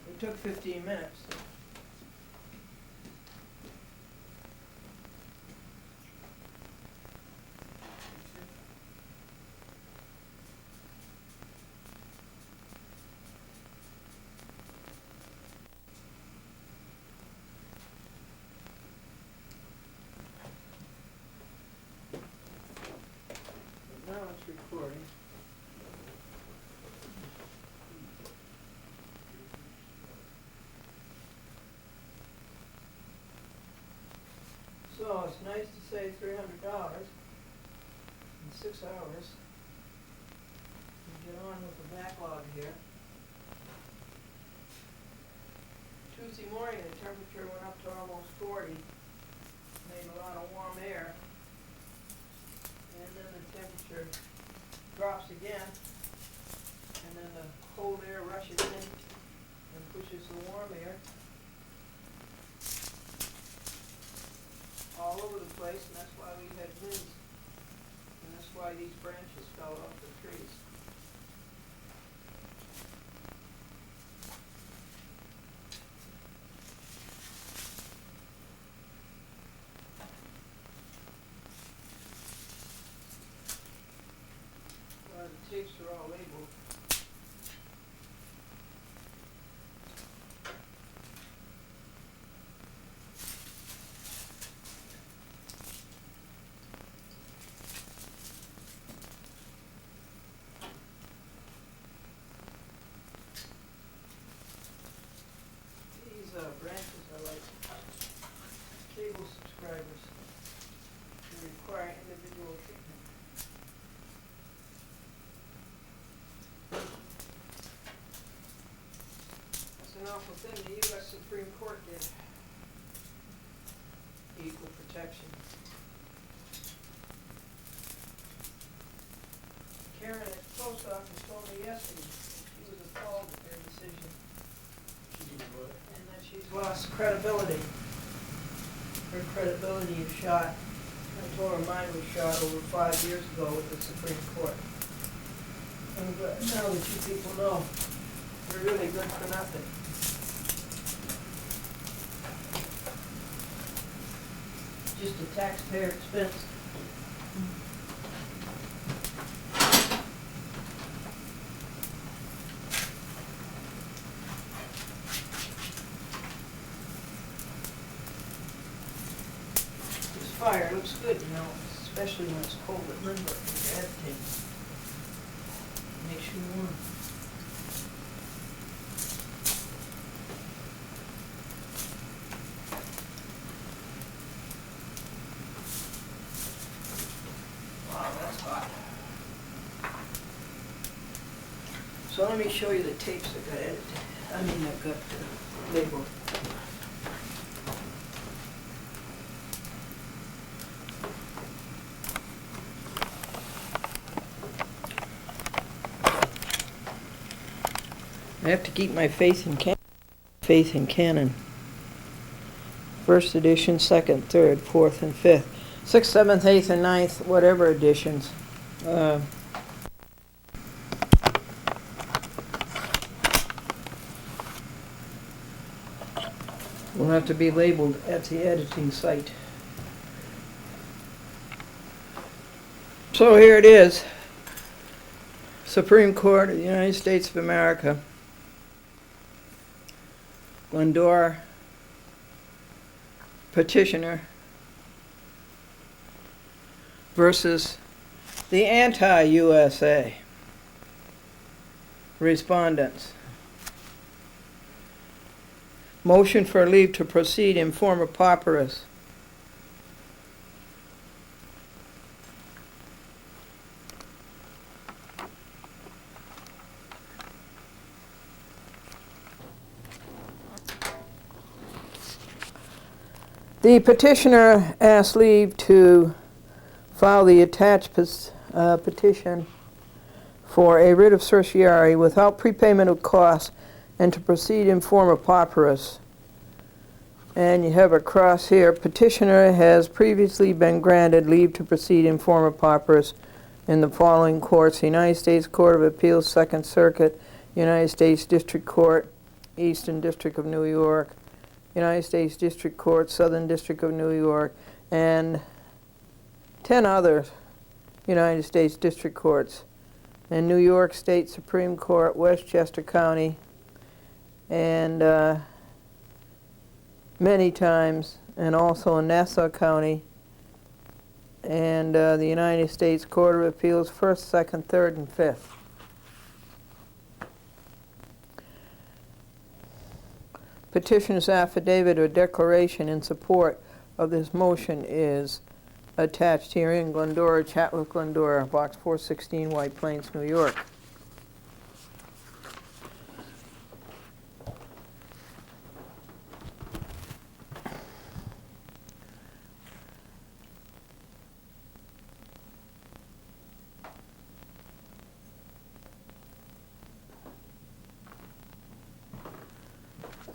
It took 15 minutes. Now it's recording. So it's nice to save $300 in 6 hours. And get on with the backlog here. Tuesday morning the temperature went up to almost 40. Made a lot of warm air. And then the temperature drops again, and then the cold air rushes in and pushes the warm air all over the place, and that's why we had winds, and that's why these branches fell off the trees. an awful thing the U.S. Supreme Court did. Equal protection. Karen at the post office told me yesterday she was appalled at their decision. And that she's lost credibility. Her credibility is shot. I told her mine was shot over 5 years ago with the Supreme Court. I'm glad now that you people know we're really good for nothing. Just a taxpayer expense. This fire looks good, you know, especially when it's cold at Lindbergh. It's agitating. Makes you warm. Wow, that's hot. So let me show you the tapes that got edited. I mean, that got labeled. I have to keep my faith in canon. First edition, second, third, fourth, and fifth. Sixth, seventh, eighth, and ninth, whatever editions. Will have to be labeled at the editing site. So here it is. Supreme Court of the United States of America. Glendora petitioner versus the anti-USA respondents. Motion for leave to proceed in form of papyrus. The petitioner asked leave to file the attached petition for a writ of certiorari without prepayment of costs and to proceed in form of papyrus. And you have a cross here. Petitioner has previously been granted leave to proceed in form of papyrus in the following courts: the United States Court of Appeals, Second Circuit, United States District Court, Eastern District of New York, United States District Court, Southern District of New York, and 10 other United States District Courts, and New York State Supreme Court, Westchester County, and many times, and also in Nassau County, and the United States Court of Appeals, 1st, 2nd, 3rd, and 5th. Petitioner's affidavit or declaration in support of this motion is attached here in Glendora, Chatliff, Glendora, Box 416, White Plains, New York.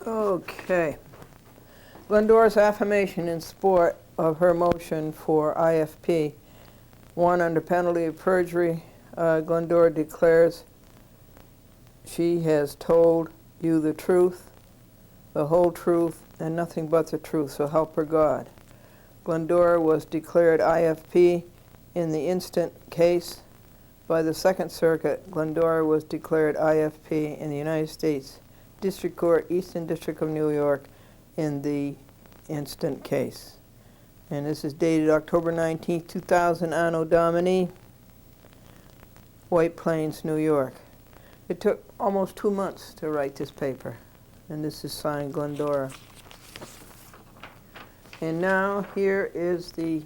Okay. Glendora's affirmation in support of her motion for IFP. One, under penalty of perjury, Glendora declares she has told you the truth, the whole truth, and nothing but the truth, so help her God. Glendora was declared IFP in the instant case. By the Second Circuit, Glendora was declared IFP in the United States District Court, Eastern District of New York, in the instant case. And this is dated October 19, 2000, Anno Domini, White Plains, New York. It took almost 2 months to write this paper, and this is signed Glendora. And now here is the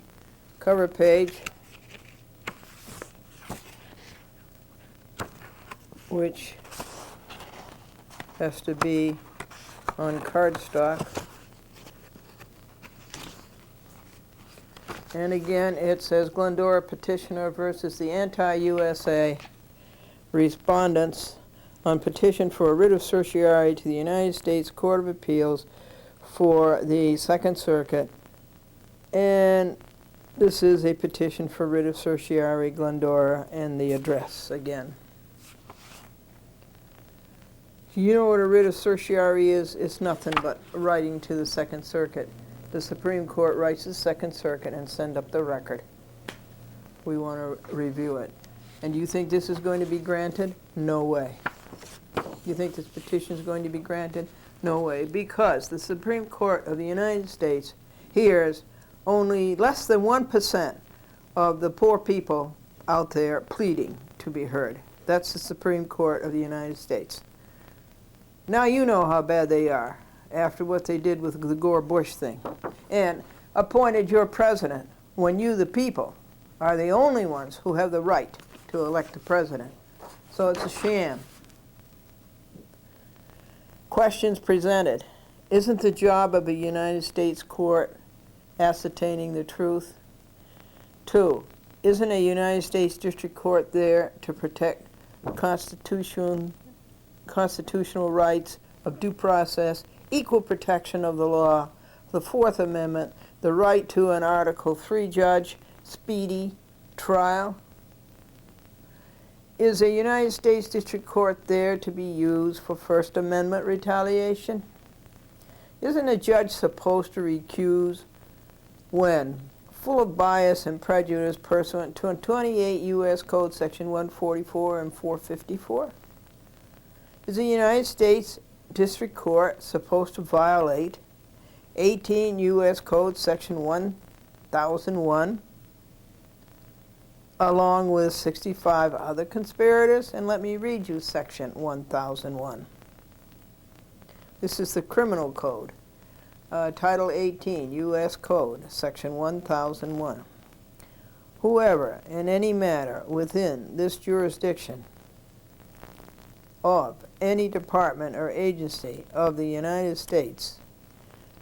cover page, which has to be on cardstock. And again, it says Glendora petitioner versus the anti-USA respondents on petition for a writ of certiorari to the United States Court of Appeals for the Second Circuit. And this is a petition for writ of certiorari, Glendora, and the address again. You know what a writ of certiorari is? It's nothing but writing to the Second Circuit. The Supreme Court writes to the Second Circuit and send up the record. We want to review it. And do you think this is going to be granted? No way. You think this petition is going to be granted? No way. Because the Supreme Court of the United States hears only less than 1% of the poor people out there pleading to be heard. That's the Supreme Court of the United States. Now you know how bad they are after what they did with the Gore-Bush thing, and appointed your president when you, the people, are the only ones who have the right to elect a president. So it's a sham. Questions presented. Isn't the job of a United States court ascertaining the truth? 2, isn't a United States District Court there to protect constitutional rights of due process, equal protection of the law, the Fourth Amendment, the right to an Article III judge, speedy trial? Is a United States District Court there to be used for First Amendment retaliation? Isn't a judge supposed to recuse when full of bias and prejudice pursuant to 28 U.S. Code Section 144 and 454? Is the United States District Court supposed to violate 18 U.S. Code Section 1001 along with 65 other conspirators? And let me read you Section 1001. This is the Criminal Code, Title 18, U.S. Code, Section 1001. Whoever, in any matter within this jurisdiction of any department or agency of the United States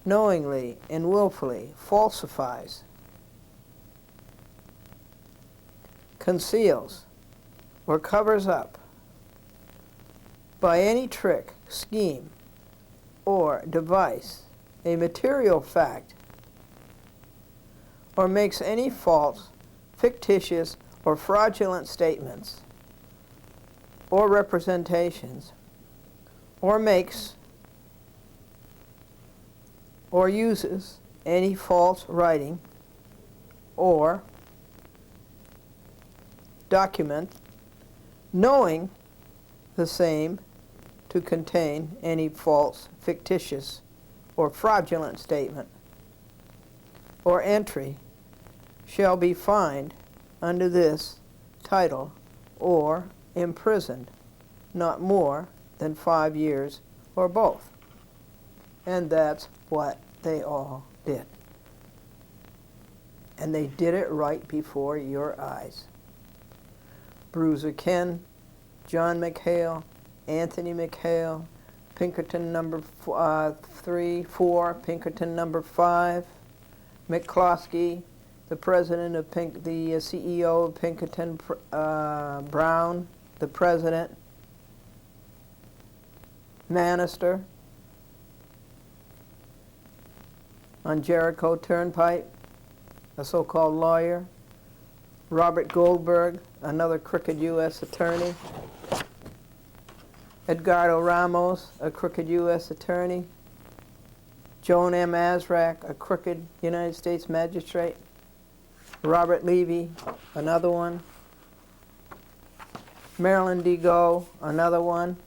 knowingly and willfully falsifies, conceals, or covers up by any trick, scheme, or device a material fact, or makes any false, fictitious, or fraudulent statements or representations, or makes or uses any false writing or document, knowing the same to contain any false, fictitious, or fraudulent statement or entry, shall be fined under this title or imprisoned not more than 5 years or both. And that's what they all did. And they did it right before your eyes. Bruiser Ken, John McHale, Anthony McHale, Pinkerton number 4, Pinkerton number 5, McCloskey, the president of the CEO of Pinkerton, Brown, the president, Manister, on Jericho Turnpike, a so-called lawyer, Robert Goldberg, another crooked U.S. attorney, Edgardo Ramos, a crooked U.S. attorney, Joan M. Azraq, a crooked United States magistrate, Robert Levy, another one, Marilyn DeGoe, another one,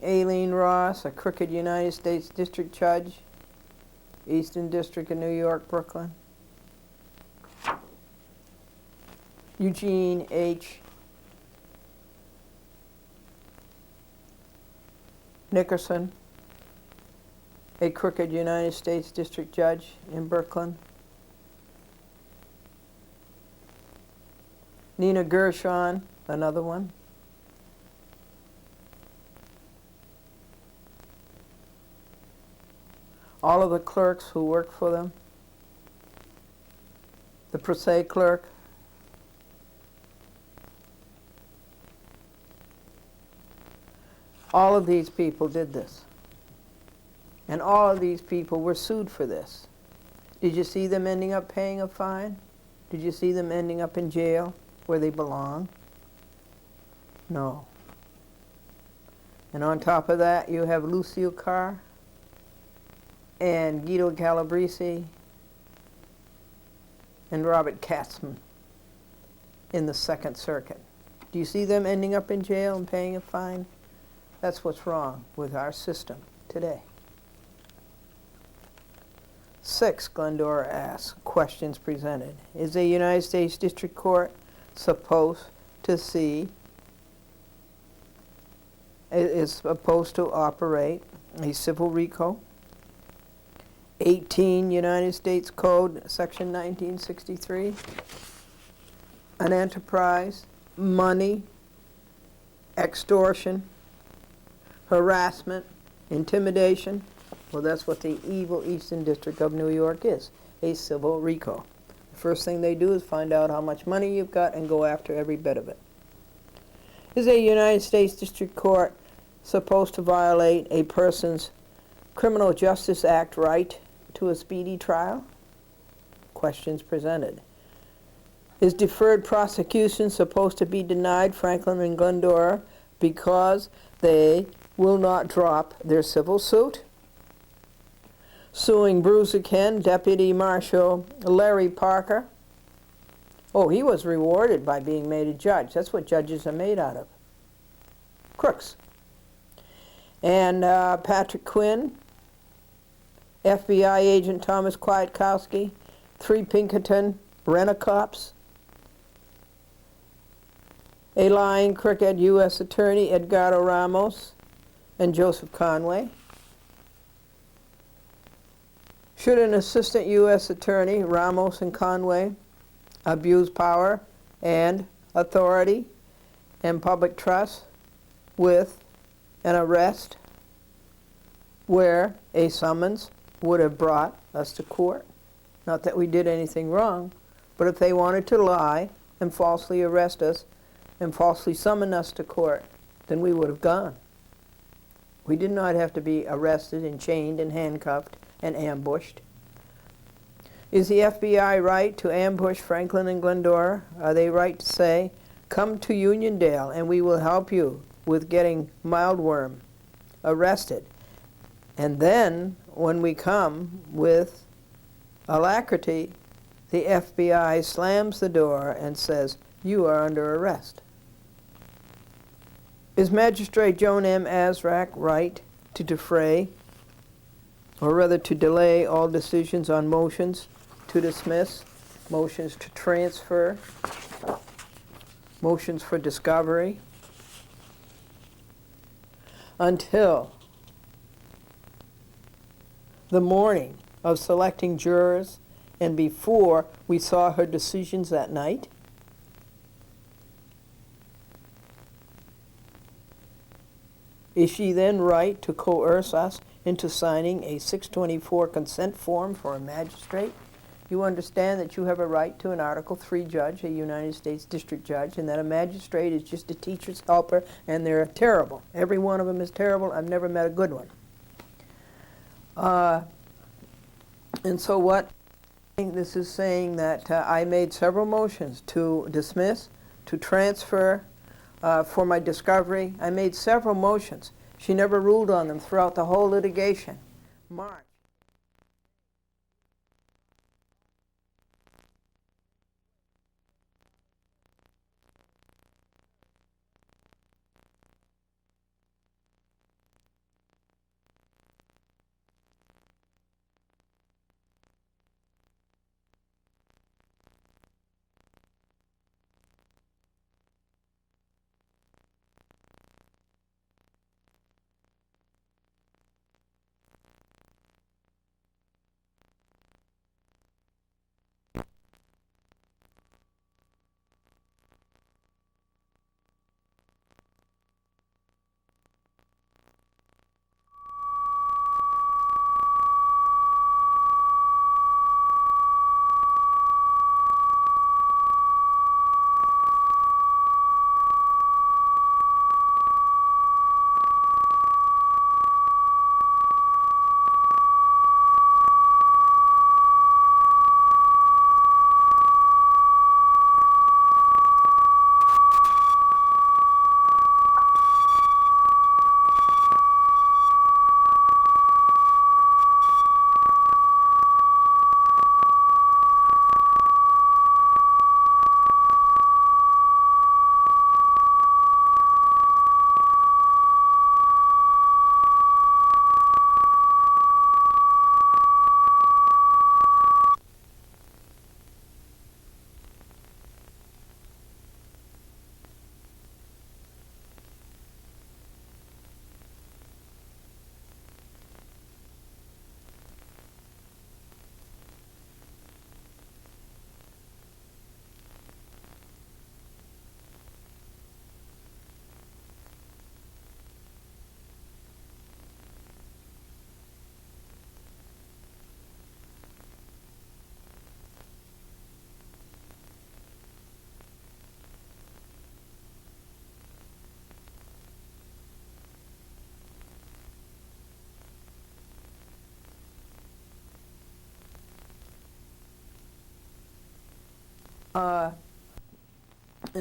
Aileen Ross, a crooked United States District Judge, Eastern District of New York, Brooklyn, Eugene H. Nickerson, a crooked United States District Judge in Brooklyn, Nina Gershon, another one, all of the clerks who work for them, the pro se clerk, all of these people did this. And all of these people were sued for this. Did you see them ending up paying a fine? Did you see them ending up in jail where they belong? No. And on top of that, you have Lucille Carr and Guido Calabrese and Robert Katzman in the Second Circuit. Do you see them ending up in jail and paying a fine? That's what's wrong with our system today. 6, Glendora asks, questions presented. Is a United States District Court supposed to operate a civil RICO? 18 United States Code, Section 1963. An enterprise, money, extortion, harassment, intimidation. Well, that's what the evil Eastern District of New York is, a civil RICO. The first thing they do is find out how much money you've got and go after every bit of it. Is a United States District Court supposed to violate a person's Criminal Justice Act right to a speedy trial? Questions presented. Is deferred prosecution supposed to be denied Franklin and Glendora because they will not drop their civil suit? Suing Bruiser Ken, Deputy Marshal Larry Parker. Oh, he was rewarded by being made a judge. That's what judges are made out of. Crooks. And Patrick Quinn, FBI agent Thomas Kwiatkowski, 3 Pinkerton rent-a-cops, a lying crooked U.S. Attorney Edgardo Ramos and Joseph Conway. Should an assistant U.S. Attorney, Ramos and Conway, abuse power and authority and public trust with an arrest where a summons would have brought us to court? Not that we did anything wrong, but if they wanted to lie and falsely arrest us and falsely summon us to court, then we would have gone. We did not have to be arrested and chained and handcuffed and ambushed. Is the FBI right to ambush Franklin and Glendora? Are they right to say, come to Uniondale and we will help you with getting Mildworm arrested? And then, when we come with alacrity, the FBI slams the door and says, you are under arrest. Is Magistrate Joan M. Azraq right to defray, or rather to delay all decisions on motions to dismiss, motions to transfer, motions for discovery, until the morning of selecting jurors and before we saw her decisions that night? Is she then right to coerce us into signing a 624 consent form for a magistrate? You understand that you have a right to an Article III judge, a United States District Judge, and that a magistrate is just a teacher's helper, and they're terrible. Every one of them is terrible. I've never met a good one. And so what this is saying that I made several motions to dismiss, to transfer, for my discovery. I made several motions. She never ruled on them throughout the whole litigation. March. And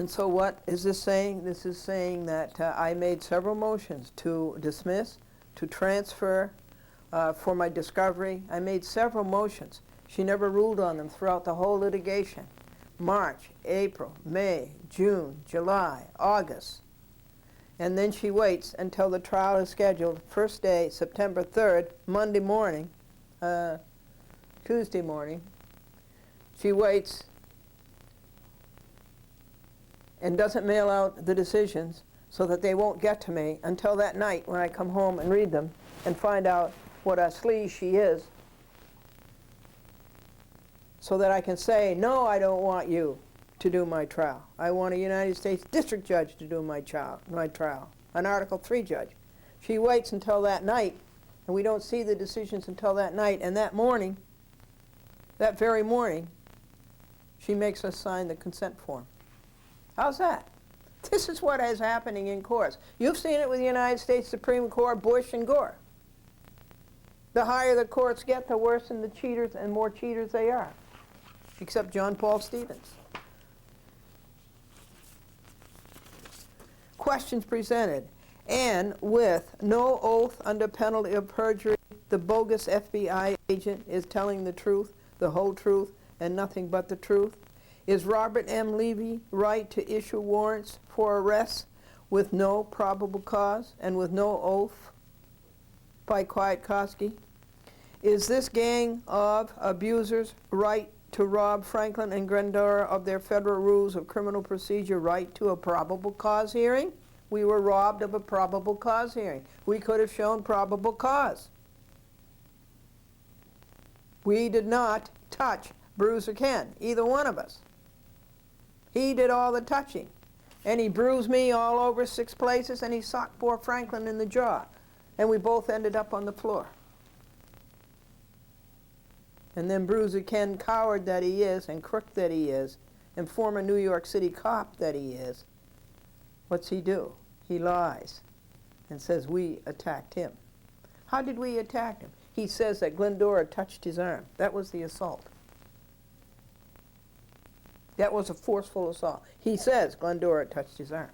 so what is this saying? This is saying that I made several motions to dismiss, to transfer, for my discovery. I made several motions. She never ruled on them throughout the whole litigation. March, April, May, June, July, August. And then she waits until the trial is scheduled, first day, September 3rd, Monday morning, Tuesday morning. She waits and doesn't mail out the decisions so that they won't get to me until that night when I come home and read them and find out what a sleaze she is, so that I can say, no, I don't want you to do my trial. I want a United States District Judge to do my trial, an Article III judge. She waits until that night, and we don't see the decisions until that night, and that morning, that very morning, she makes us sign the consent form. How's that? This is what is happening in courts. You've seen it with the United States Supreme Court, Bush and Gore. The higher the courts get, the worse and the cheaters and more cheaters they are, except John Paul Stevens. Questions presented. And with no oath under penalty of perjury, the bogus FBI agent is telling the truth, the whole truth, and nothing but the truth. Is Robert M. Levy right to issue warrants for arrests with no probable cause and with no oath by Kwiatkowski? Is this gang of abusers right to rob Franklin and Glendora of their federal rules of criminal procedure right to a probable cause hearing? We were robbed of a probable cause hearing. We could have shown probable cause. We did not touch Bruiser Ken, either one of us. He did all the touching. And he bruised me all over 6 places, and he socked poor Franklin in the jaw. And we both ended up on the floor. And then Bruiser Ken, coward that he is, and crook that he is, and former New York City cop that he is, what's he do? He lies and says we attacked him. How did we attack him? He says that Glendora touched his arm. That was the assault. That was a forceful assault. He says Glendora touched his arm.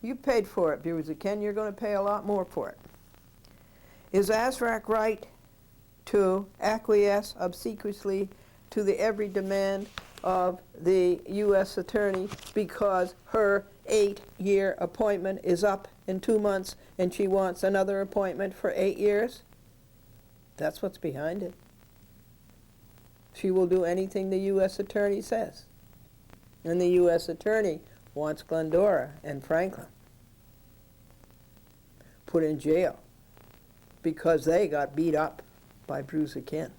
You paid for it, Bruiser Ken. You're going to pay a lot more for it. Is ASRAC right to acquiesce obsequiously to the every demand of the U.S. Attorney because her 8-year appointment is up in 2 months and she wants another appointment for 8 years? That's what's behind it. She will do anything the U.S. Attorney says. And the U.S. Attorney wants Glendora and Franklin put in jail because they got beat up by Bruiser Ken.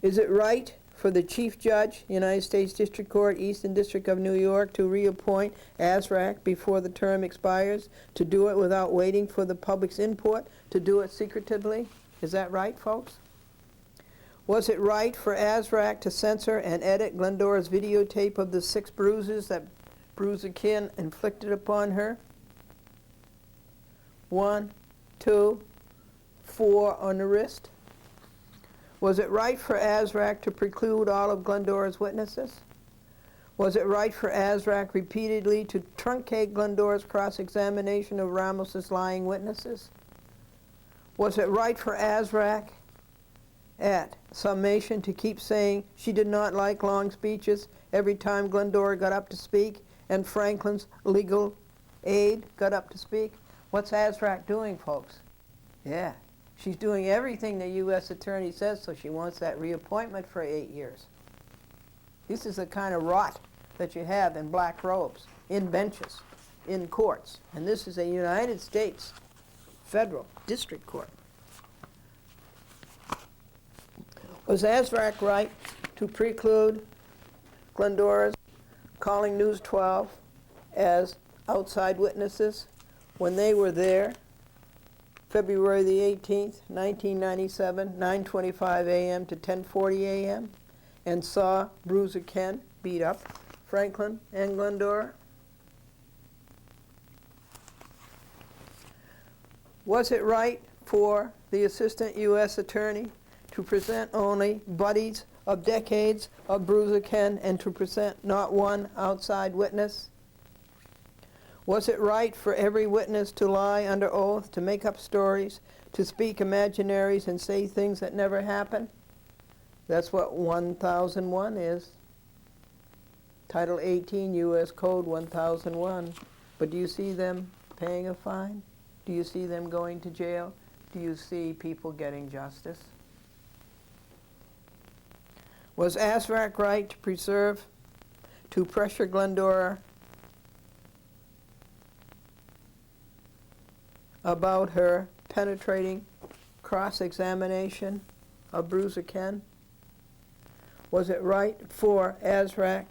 Is it right for the Chief Judge, United States District Court, Eastern District of New York, to reappoint ASRAC before the term expires, to do it without waiting for the public's input, to do it secretively? Is that right, folks? Was it right for ASRAC to censor and edit Glendora's videotape of the 6 bruises that Bruiser Ken inflicted upon her? 1, 2, 4 on the wrist? Was it right for ASRAC to preclude all of Glendora's witnesses? Was it right for ASRAC repeatedly to truncate Glendora's cross-examination of Ramos's lying witnesses? Was it right for ASRAC at summation to keep saying she did not like long speeches every time Glendora got up to speak and Franklin's legal aide got up to speak? What's ASRAC doing, folks? Yeah, she's doing everything the U.S. Attorney says, so she wants that reappointment for 8 years. This is the kind of rot that you have in black robes, in benches, in courts. And this is a United States federal district court. Was ASRAC right to preclude Glendora's calling News 12 as outside witnesses when they were there February the 18th, 1997, 9:25 a.m. to 10:40 a.m. and saw Bruiser Ken beat up Franklin and Glendora? Was it right for the Assistant U.S. Attorney to present only buddies of decades of Bruiser Ken and to present not one outside witness? Was it right for every witness to lie under oath, to make up stories, to speak imaginaries and say things that never happened? That's what 1001 is. Title 18 U.S. Code 1001. But do you see them paying a fine? Do you see them going to jail? Do you see people getting justice? Was Azraq right to pressure Glendora about her penetrating cross-examination of Bruiser Ken? Was it right for Azraq,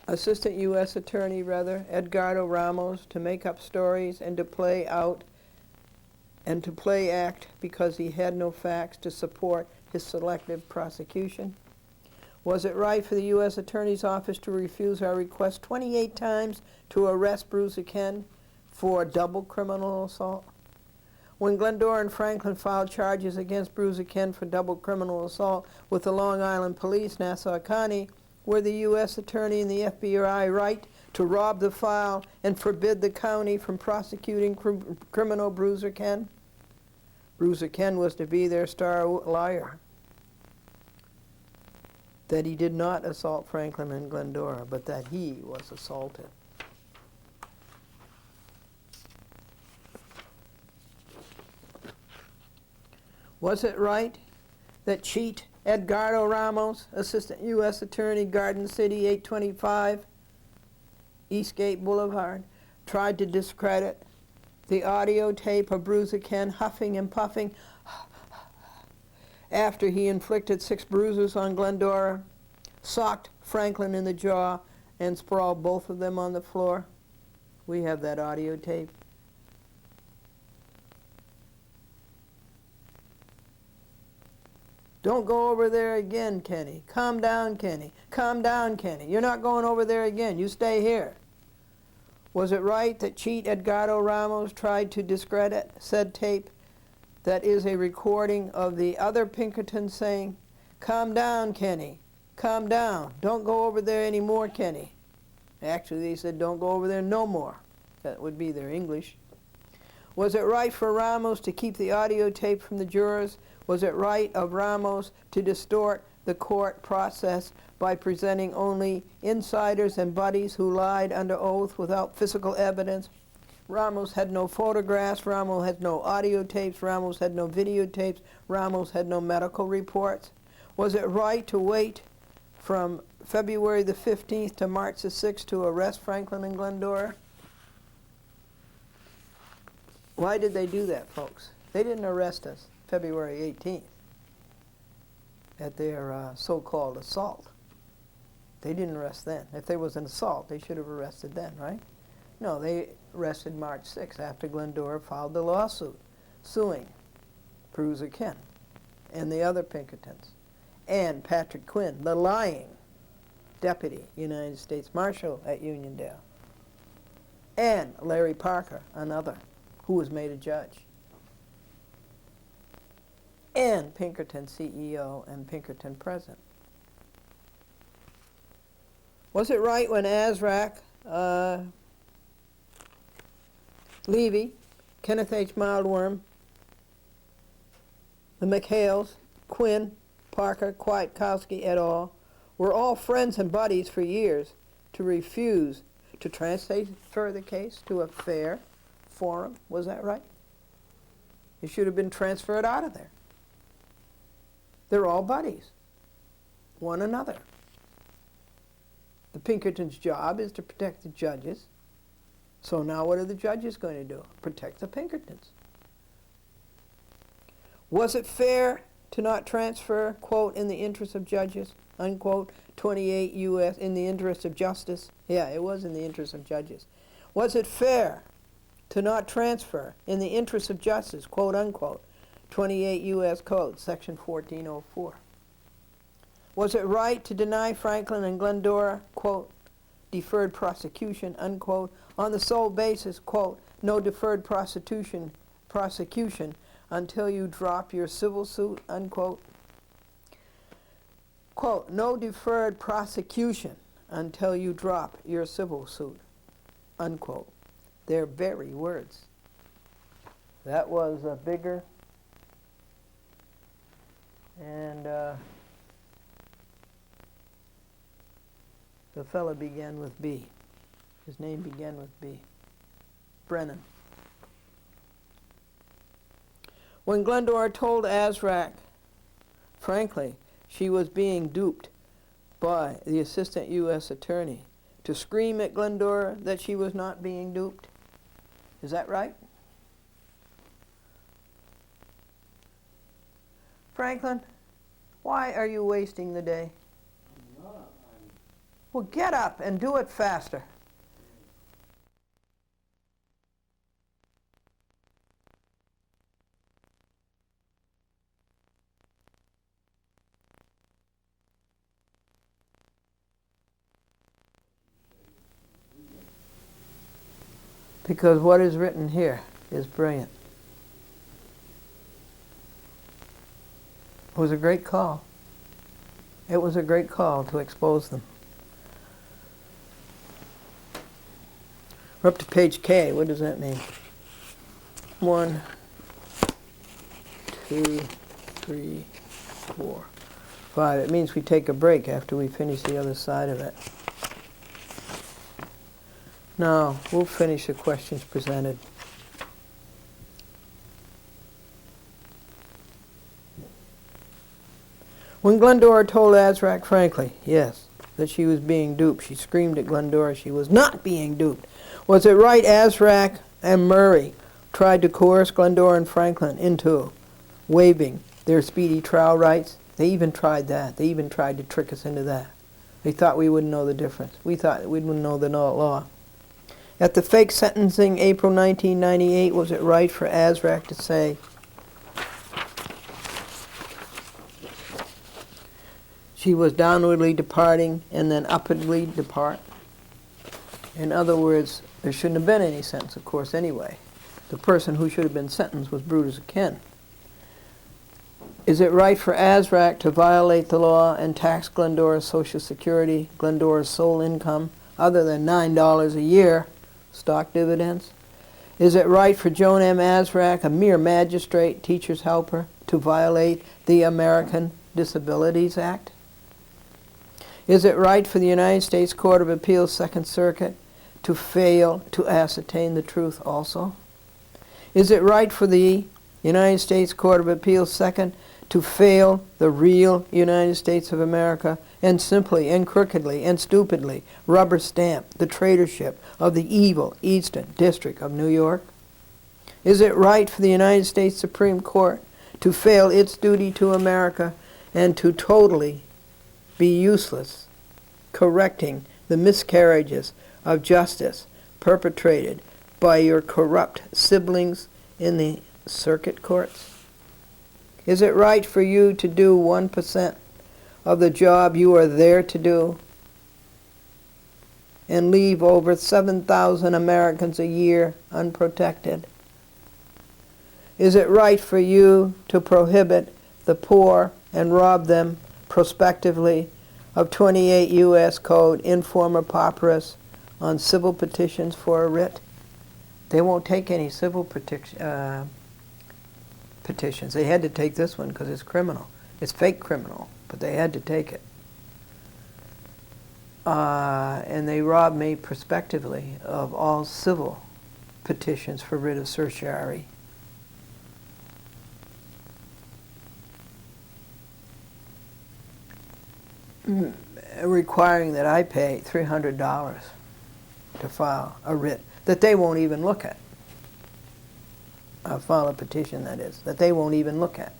Assistant U.S. Attorney Edgardo Ramos, to make up stories and to play act because he had no facts to support his selective prosecution? Was it right for the U.S. Attorney's Office to refuse our request 28 times to arrest Bruiser Ken for double criminal assault? When Glendora and Franklin filed charges against Bruiser Ken for double criminal assault with the Long Island Police, Nassau County, were the U.S. Attorney and the FBI right to rob the file and forbid the county from prosecuting criminal Bruiser Ken? Bruiser Ken was to be their star liar. That he did not assault Franklin and Glendora, but that he was assaulted. Was it right that cheat Edgardo Ramos, Assistant U.S. Attorney, Garden City, 825 Eastgate Boulevard, tried to discredit the audio tape of Bruiser Ken huffing and puffing after he inflicted 6 bruises on Glendora, socked Franklin in the jaw, and sprawled both of them on the floor? We have that audio tape. Don't go over there again, Kenny. Calm down, Kenny. Calm down, Kenny. You're not going over there again. You stay here. Was it right that cheat Edgardo Ramos tried to discredit said tape that is a recording of the other Pinkertons saying, "Calm down, Kenny. Calm down. Don't go over there anymore, Kenny." Actually, they said, "Don't go over there no more." That would be their English. Was it right for Ramos to keep the audio tape from the jurors? Was it right of Ramos to distort the court process by presenting only insiders and buddies who lied under oath without physical evidence? Ramos had no photographs. Ramos had no audio tapes. Ramos had no videotapes. Ramos had no medical reports. Was it right to wait from February the 15th to March the 6th to arrest Franklin and Glendora? Why did they do that, folks? They didn't arrest us February 18th at their so-called assault. They didn't arrest then. If there was an assault, they should have arrested then, right? No, they arrested March 6th after Glendora filed the lawsuit suing Bruiser Ken and the other Pinkertons and Patrick Quinn, the lying deputy United States Marshal at Uniondale, and Larry Parker, another, who was made a judge, and Pinkerton CEO and Pinkerton president. Was it right when Azraq, Levy, Kenneth H. Mildworm, the McHales, Quinn, Parker, Kwiatkowski et al. Were all friends and buddies for years, to refuse to transfer the case to a fair forum? Was that right? It should have been transferred out of there. They're all buddies, one another. The Pinkertons' job is to protect the judges. So now what are the judges going to do? Protect the Pinkertons. Was it fair to not transfer, quote, in the interest of judges, unquote, 28 U.S., in the interest of justice? Yeah, it was in the interest of judges. Was it fair to not transfer in the interest of justice, quote, unquote, 28 U.S. Code, section 1404? Was it right to deny Franklin and Glendora, quote, deferred prosecution, unquote, on the sole basis, quote, no deferred prosecution until you drop your civil suit, unquote. Quote, no deferred prosecution until you drop your civil suit, unquote. Their very words. That was bigger, and the fella began with B. His name began with B. Brennan. When Glendora told Azraq, frankly, she was being duped by the assistant U.S. attorney to scream at Glendora that she was not being duped. Is that right? Franklin, why are you wasting the day? Well, get up and do it faster. Because what is written here is brilliant. It was a great call. It was a great call to expose them. We're up to page K. What does that mean? 1, 2, 3, 4, 5. It means we take a break after we finish the other side of it. Now, we'll finish the questions presented. When Glendora told Azraq frankly, yes, that she was being duped, she screamed at Glendora she was not being duped. Was it right Azraq and Murray tried to coerce Glendora and Franklin into waiving their speedy trial rights? They even tried that. They even tried to trick us into that. They thought we wouldn't know the difference. We thought we wouldn't know the law. At the fake sentencing, April 1998, was it right for Azraq to say, she was downwardly departing and then upwardly depart? In other words, there shouldn't have been any sentence, of course, anyway. The person who should have been sentenced was Brutus Ken. Is it right for Azraq to violate the law and tax Glendora's Social Security, Glendora's sole income, other than $9 a year, stock dividends? Is it right for Joan M. Azraq, a mere magistrate, teacher's helper, to violate the American Disabilities Act? Is it right for the United States Court of Appeals Second Circuit to fail to ascertain the truth also? Is it right for the United States Court of Appeals Second to fail the real United States of America and simply and crookedly and stupidly rubber stamp the traitorship of the evil Eastern District of New York? Is it right for the United States Supreme Court to fail its duty to America and to totally be useless, correcting the miscarriages of justice perpetrated by your corrupt siblings in the circuit courts? Is it right for you to do 1% of the job you are there to do and leave over 7,000 Americans a year unprotected? Is it right for you to prohibit the poor and rob them prospectively of 28 U.S. Code informa pauperis on civil petitions for a writ? They won't take any civil petitions. They had to take this one because it's criminal. It's fake criminal, but they had to take it. And they robbed me prospectively of all civil petitions for writ of certiorari. Requiring that I pay $300 to file a writ that they won't even look at. File a petition, that is, that they won't even look at.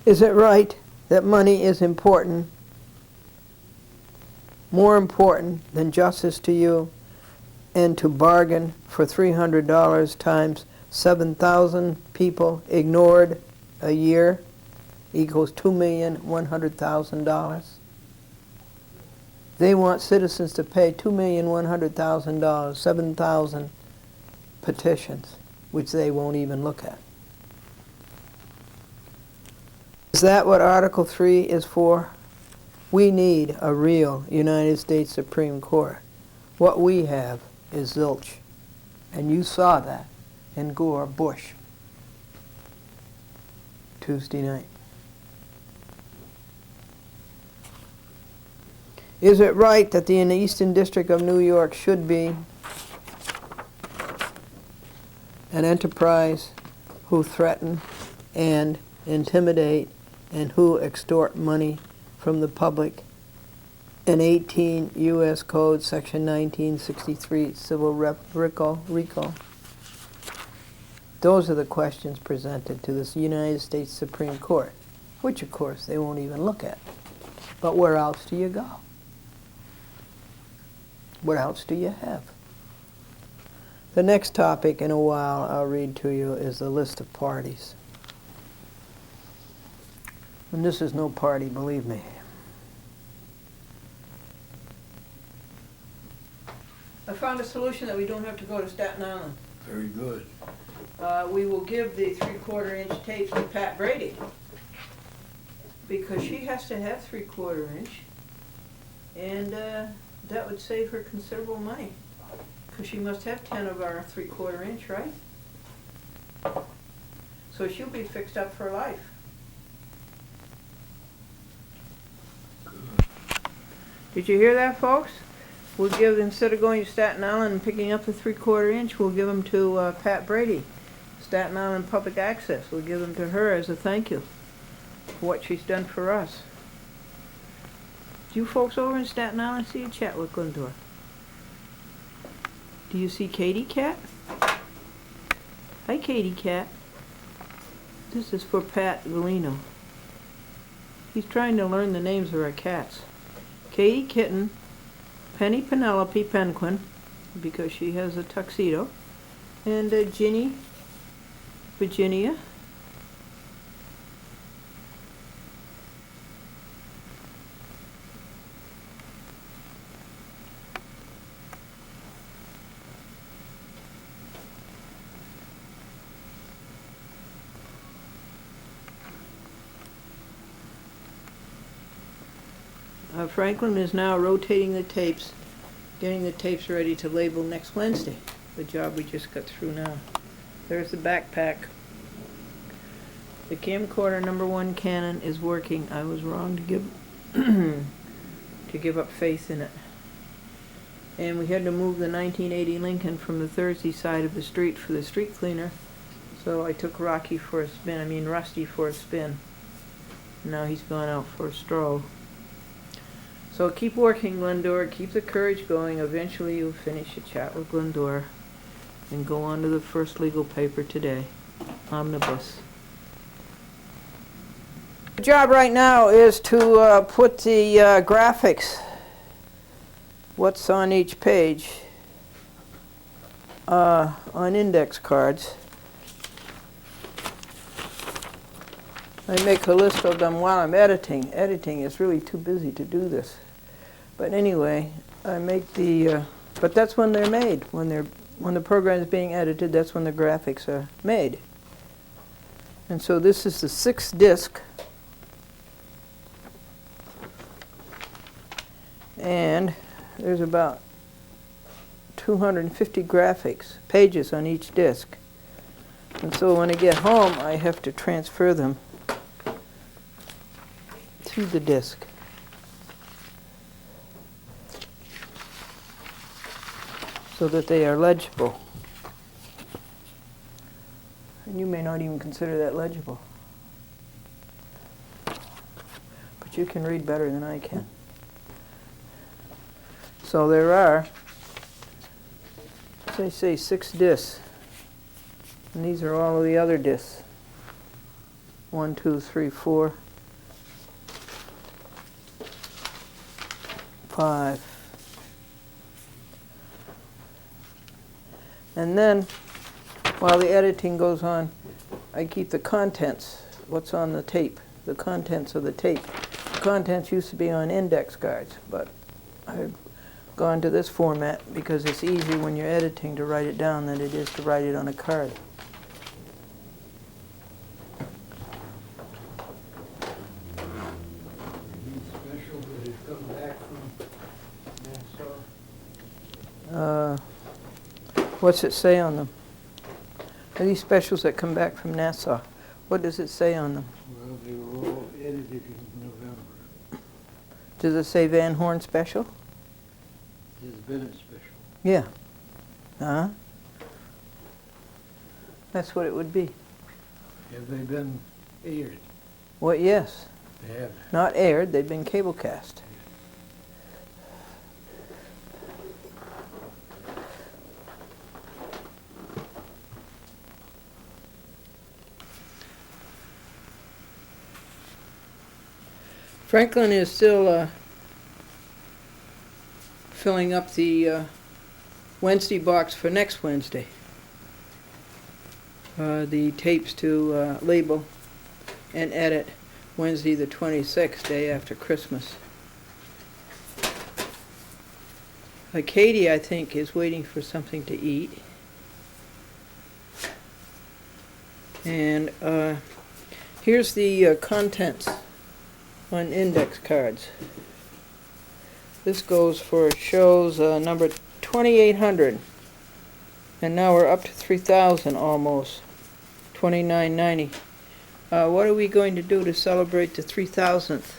Is it right that money is important, more important than justice to you, and to bargain for $300 times 7,000 people ignored a year equals $2,100,000? They want citizens to pay $2,100,000, 7,000 petitions, which they won't even look at. Is that what Article 3 is for? We need a real United States Supreme Court. What we have is zilch. And you saw that in Gore Bush Tuesday night. Is it right that the Eastern District of New York should be an enterprise who threaten and intimidate and who extort money from the public in 18 U.S. Code, Section 1963, Civil RICO? Those are the questions presented to the United States Supreme Court, which, of course, they won't even look at. But where else do you go? What else do you have? The next topic in a while I'll read to you is the list of parties. And this is no party, believe me. I found a solution that we don't have to go to Staten Island. Very good. We will give the 3/4 inch tapes to Pat Brady because she has to have 3/4 inch, and that would save her considerable money because she must have 10 of our 3/4 inch, right? So she'll be fixed up for life. Did you hear that, folks? We'll give, instead of going to Staten Island and picking up the 3/4 inch, we'll give them to Pat Brady, Staten Island Public Access. We'll give them to her as a thank you for what she's done for us. Do you folks over in Staten Island see a chat with Glendora? Do you see Katie Cat? Hi, Katie Cat. This is for Pat Galino. He's trying to learn the names of our cats. Katie Kitten, Penny Penelope Penguin, because she has a tuxedo, and Ginny Virginia. Franklin is now rotating the tapes, getting the tapes ready to label next Wednesday, the job we just got through now. There's the backpack. The camcorder #1 Canon is working. I was wrong to give to give up faith in it. And we had to move the 1980 Lincoln from the Thursday side of the street for the street cleaner, so I took Rusty for a spin. Now he's gone out for a stroll. So keep working, Glendora. Keep the courage going. Eventually you'll finish a chat with Glendora and go on to the first legal paper today, Omnibus. The job right now is to put the graphics, what's on each page, on index cards. I make a list of them while I'm editing. Editing is really too busy to do this. But anyway, I make the, but that's when they're made. When the program is being edited, that's when the graphics are made. And so this is the 6th disc. And there's about 250 graphics, pages on each disc. And so when I get home, I have to transfer them to the disc. So that they are legible. And you may not even consider that legible. But you can read better than I can. So there are, as I say, 6 discs. And these are all of the other discs. 1, 2, 3, 4, 5. And then, while the editing goes on, I keep the contents, what's on the tape, the contents of the tape. The contents used to be on index cards, but gone to this format because it's easier when you're editing to write it down than it is to write it on a card. Any special that has come back from Nassau? What's it say on them? Are these specials that come back from Nassau? What does it say on them? Well, they were all edited in November. Does it say Van Horn special? It's been a special. Yeah. Uh-huh. That's what it would be. Have they been aired? Well, yes. They have. Not aired, they've been cablecast. Franklin is still filling up the Wednesday box for next Wednesday. The tapes to label and edit Wednesday the 26th, day after Christmas. Katie, I think, is waiting for something to eat. And here's the contents on index cards. This goes for shows number 2800, and now we're up to 3000 almost, 2990. What are we going to do to celebrate the 3000th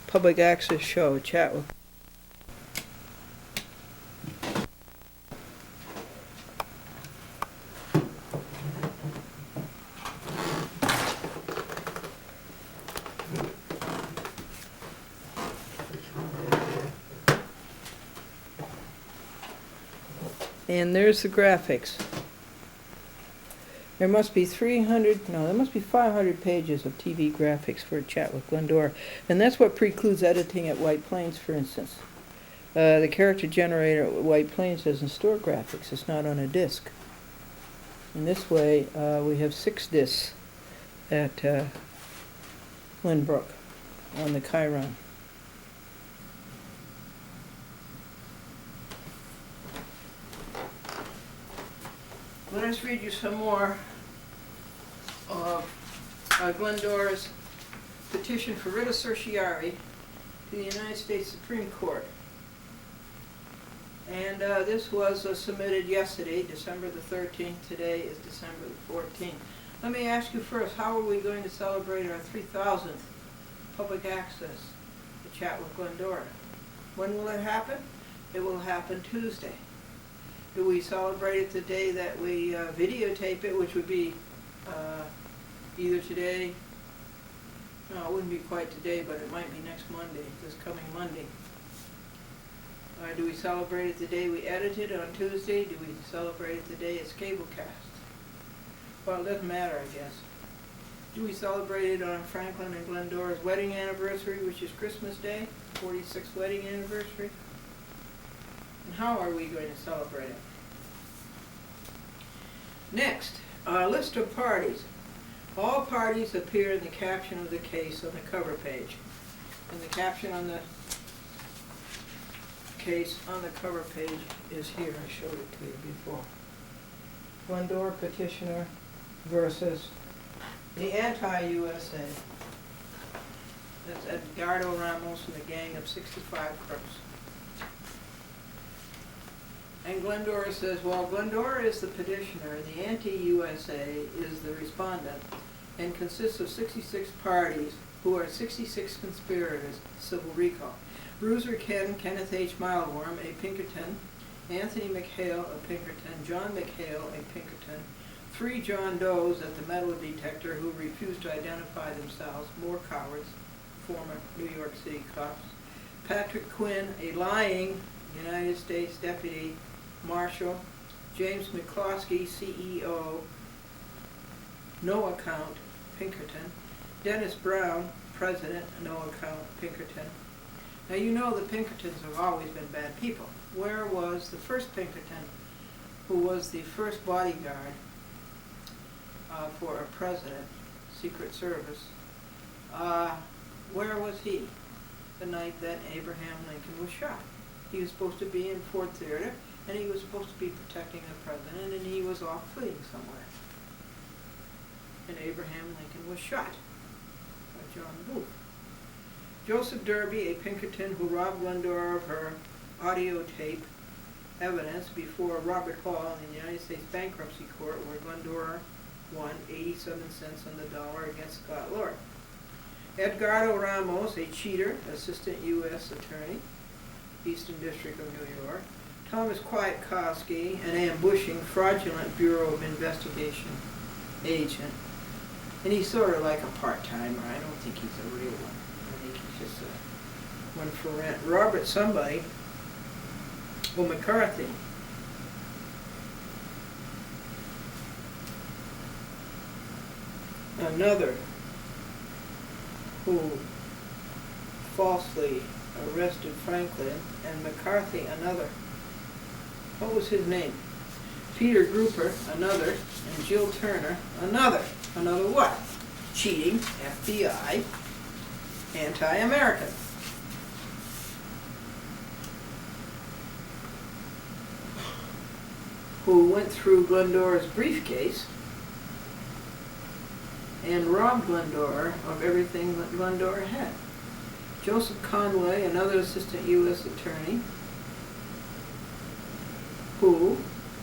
public access show, Chatwood? And there's the graphics. There must be 500 pages of TV graphics for a chat with Glendora. And that's what precludes editing at White Plains, for instance. The character generator at White Plains doesn't store graphics. It's not on a disk. In this way, we have 6 disks at Lynbrook on the Chiron. Let us read you some more of Glendora's petition for writ of certiorari to the United States Supreme Court. And this was submitted yesterday, December the 13th. Today is December the 14th. Let me ask you first, how are we going to celebrate our 3000th public access to Chat with Glendora? When will it happen? It will happen Tuesday. Do we celebrate it the day that we videotape it, which would be either today, no, it wouldn't be quite today, but it might be next Monday, this coming Monday. Do we celebrate it the day we edit it on Tuesday? Do we celebrate it the day it's cablecast? Well, it doesn't matter, I guess. Do we celebrate it on Franklin and Glendora's wedding anniversary, which is Christmas Day, 46th wedding anniversary? And how are we going to celebrate it? Next, a list of parties. All parties appear in the caption of the case on the cover page. And the caption on the case on the cover page is here. I showed it to you before. Glendora petitioner versus the anti-USA. That's Edgardo Ramos and the gang of 65 crooks. And Glendora says, well, Glendora is the petitioner, and the anti-USA is the respondent, and consists of 66 parties who are 66 conspirators, civil recall. Bruiser Ken, Kenneth H. Mildworm, a Pinkerton, Anthony McHale, a Pinkerton, John McHale, a Pinkerton, 3 John Does at the metal detector who refused to identify themselves, more cowards, former New York City cops, Patrick Quinn, a lying United States Deputy Marshal, James McCloskey, CEO, no account, Pinkerton, Dennis Brown, President, no account, Pinkerton. Now you know the Pinkertons have always been bad people. Where was the first Pinkerton, who was the first bodyguard for a president, Secret Service? Where was he the night that Abraham Lincoln was shot? He was supposed to be in Ford Theater, and he was supposed to be protecting the president, and he was off fleeing somewhere. And Abraham Lincoln was shot by John Booth. Joseph Derby, a Pinkerton who robbed Glendora of her audio tape evidence before Robert Hall in the United States Bankruptcy Court, where Glendora won 87 cents on the dollar against Scott Lord. Edgardo Ramos, a cheater, assistant U.S. attorney, Eastern District of New York. Thomas Kwiatkowski, an ambushing, fraudulent Bureau of Investigation agent. And he's sort of like a part-timer. I don't think he's a real one. I think he's just one for rent. Robert somebody, McCarthy. Another who falsely arrested Franklin, and McCarthy, another. What was his name? Peter Grouper, another, and Jill Turner, another. Another what? Cheating, FBI, anti-American. Who went through Glendora's briefcase and robbed Glendora of everything that Glendora had. Joseph Conway, another assistant U.S. attorney, who,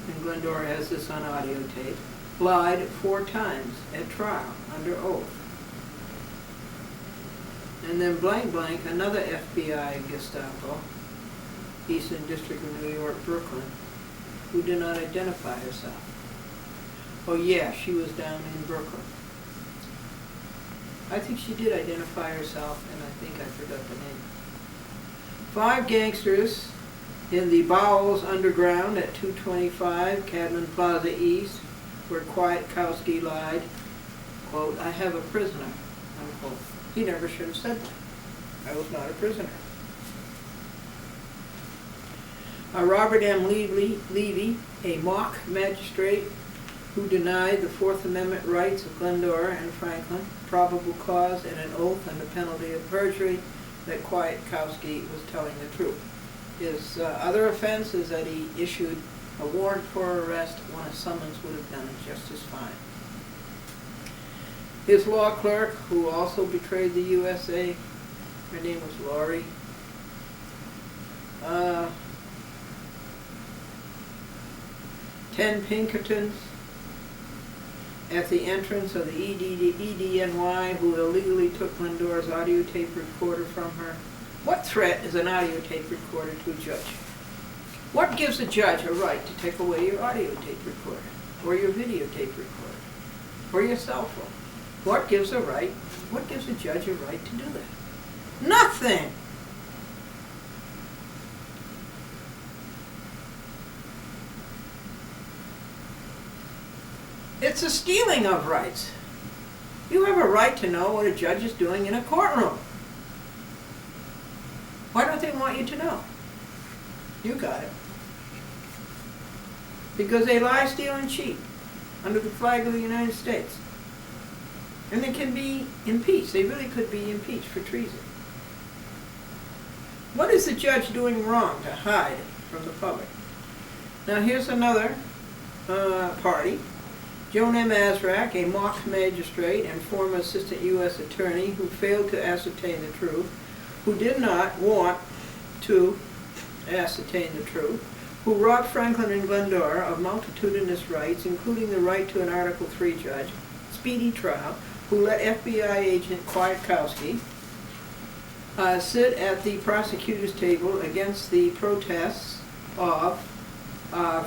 and Glendora has this on audio tape, lied 4 times at trial under oath. And then blank blank, another FBI Gestapo, Eastern District of New York, Brooklyn, who did not identify herself. Oh yeah, she was down in Brooklyn. I think she did identify herself, and I think I forgot the name. 5 gangsters in the bowels underground at 225 Cadman Plaza East, where Kwiatkowski lied, quote, "I have a prisoner," unquote. He never should have said that. I was not a prisoner. Robert M. Levy, a mock magistrate who denied the Fourth Amendment rights of Glendora and Franklin, probable cause and an oath under penalty of perjury that Kwiatkowski was telling the truth. His other offense is that he issued a warrant for arrest when a summons would have done it just as fine. His law clerk, who also betrayed the USA, her name was Laurie. 10 Pinkertons at the entrance of the EDNY who illegally took Glendora's audio tape recorder from her. What threat is an audio tape recorder to a judge? What gives a judge a right to take away your audio tape recorder, or your videotape recorder, or your cell phone? What gives a judge a right to do that? Nothing! It's a stealing of rights. You have a right to know what a judge is doing in a courtroom. Why don't they want you to know? You got it. Because they lie, steal, and cheat under the flag of the United States. And they can be impeached. They really could be impeached for treason. What is the judge doing wrong to hide from the public? Now here's another party. Joan M. Azrak, a mock magistrate and former assistant U.S. attorney who failed to ascertain the truth, who did not want to ascertain the truth, who robbed Franklin and Glendora of multitudinous rights, including the right to an Article III judge, speedy trial, who let FBI agent Kwiatkowski sit at the prosecutor's table against the protests of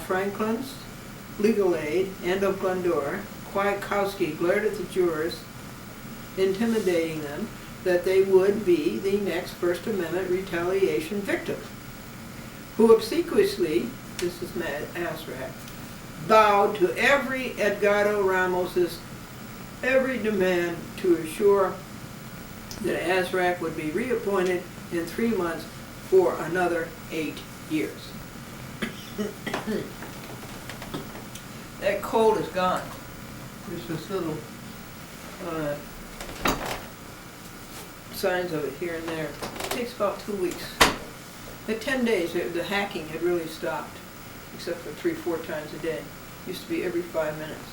Franklin's legal aid and of Glendora. Kwiatkowski glared at the jurors, intimidating them that they would be the next First Amendment retaliation victim, who obsequiously, this is Azrak, bowed to every Edgardo Ramos's every demand to assure that Azrak would be reappointed in 3 months for another 8 years. That cold is gone. There's just little signs of it here and there. It takes about 2 weeks. At 10 days, the hacking had really stopped, except for 3-4 times a day. Used to be every 5 minutes.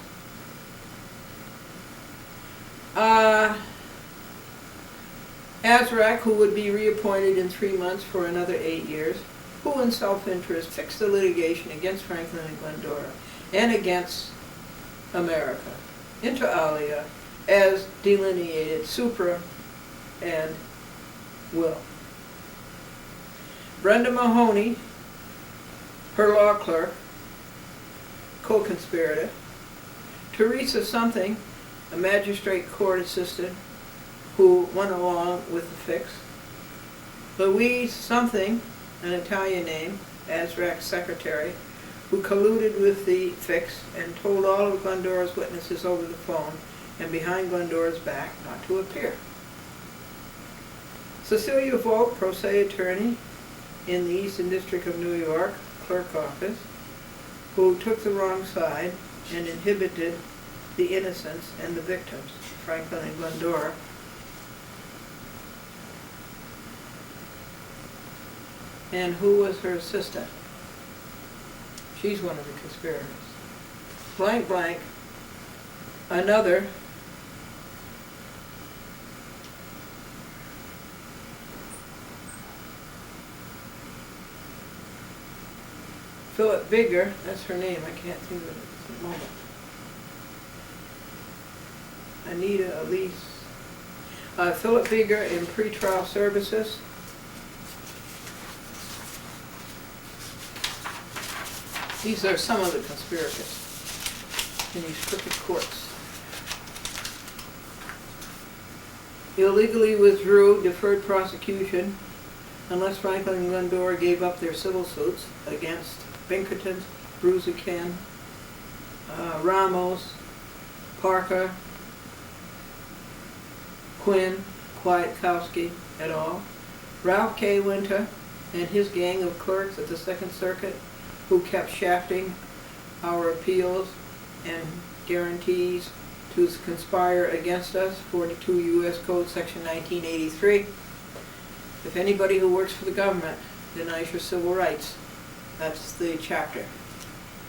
Azraq, who would be reappointed in 3 months for another 8 years, who in self-interest fixed the litigation against Franklin and Glendora and against America, inter alia, as delineated supra and will. Brenda Mahoney, her law clerk, co-conspirator. Teresa Something, a magistrate court assistant who went along with the fix. Louise Something, an Italian name, Azraq's secretary, who colluded with the fix and told all of Glendora's witnesses over the phone and behind Glendora's back not to appear. Cecilia Volk, pro se attorney in the Eastern District of New York, clerk office, who took the wrong side and inhibited the innocents and the victims, Franklin and Glendora. And who was her assistant? She's one of the conspirators. Blank blank, another Philip Bigger, that's her name, I can't think of it at the moment. Anita Elise. Philip Bigger in pretrial services. These are some of the conspirators in these crooked courts. Illegally withdrew deferred prosecution unless Franklin and Glendora gave up their civil suits against Pinkerton, Brusican, Ramos, Parker, Quinn, Kwiatkowski, et al. Ralph K. Winter and his gang of clerks at the Second Circuit who kept shafting our appeals and guarantees to conspire against us, 42 U.S. Code Section 1983. If anybody who works for the government denies your civil rights, that's the chapter.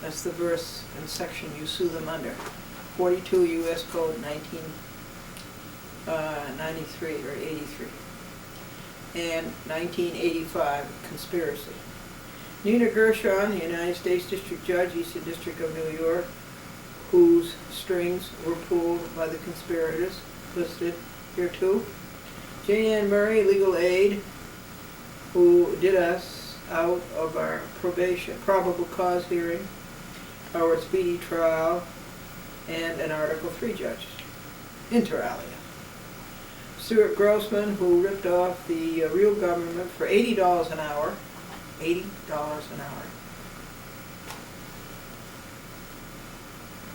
That's the verse and section you sue them under. 42 U.S. Code 1993 or 83. And 1985, conspiracy. Nina Gershon, the United States District Judge, Eastern District of New York, whose strings were pulled by the conspirators, listed here too. Jane Ann Murray, legal aid, who did us out of our probable cause hearing, our speedy trial, and an Article 3 judge, inter alia. Stuart Grossman, who ripped off the real government for $80 an hour, $80 an hour.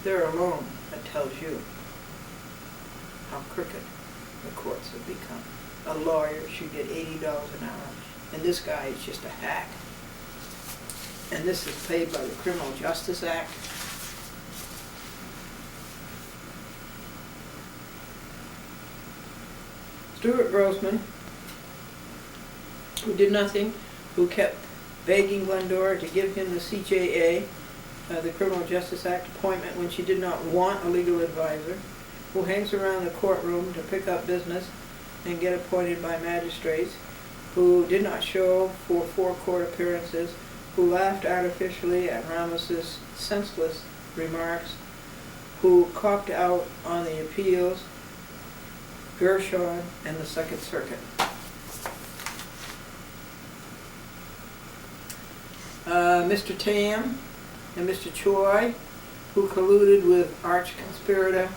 There alone, that tells you how crooked the courts have become. A lawyer should get $80 an hour, and this guy is just a hack. And this is paid by the Criminal Justice Act. Stuart Grossman, who did nothing, who kept begging Glendora to give him the CJA, the Criminal Justice Act appointment when she did not want a legal advisor, who hangs around the courtroom to pick up business and get appointed by magistrates, who did not show for 4 court appearances, who laughed artificially at Ramos's senseless remarks, who copped out on the appeals, Gershon, and the Second Circuit. Mr. Tam and Mr. Choi, who colluded with arch conspirator,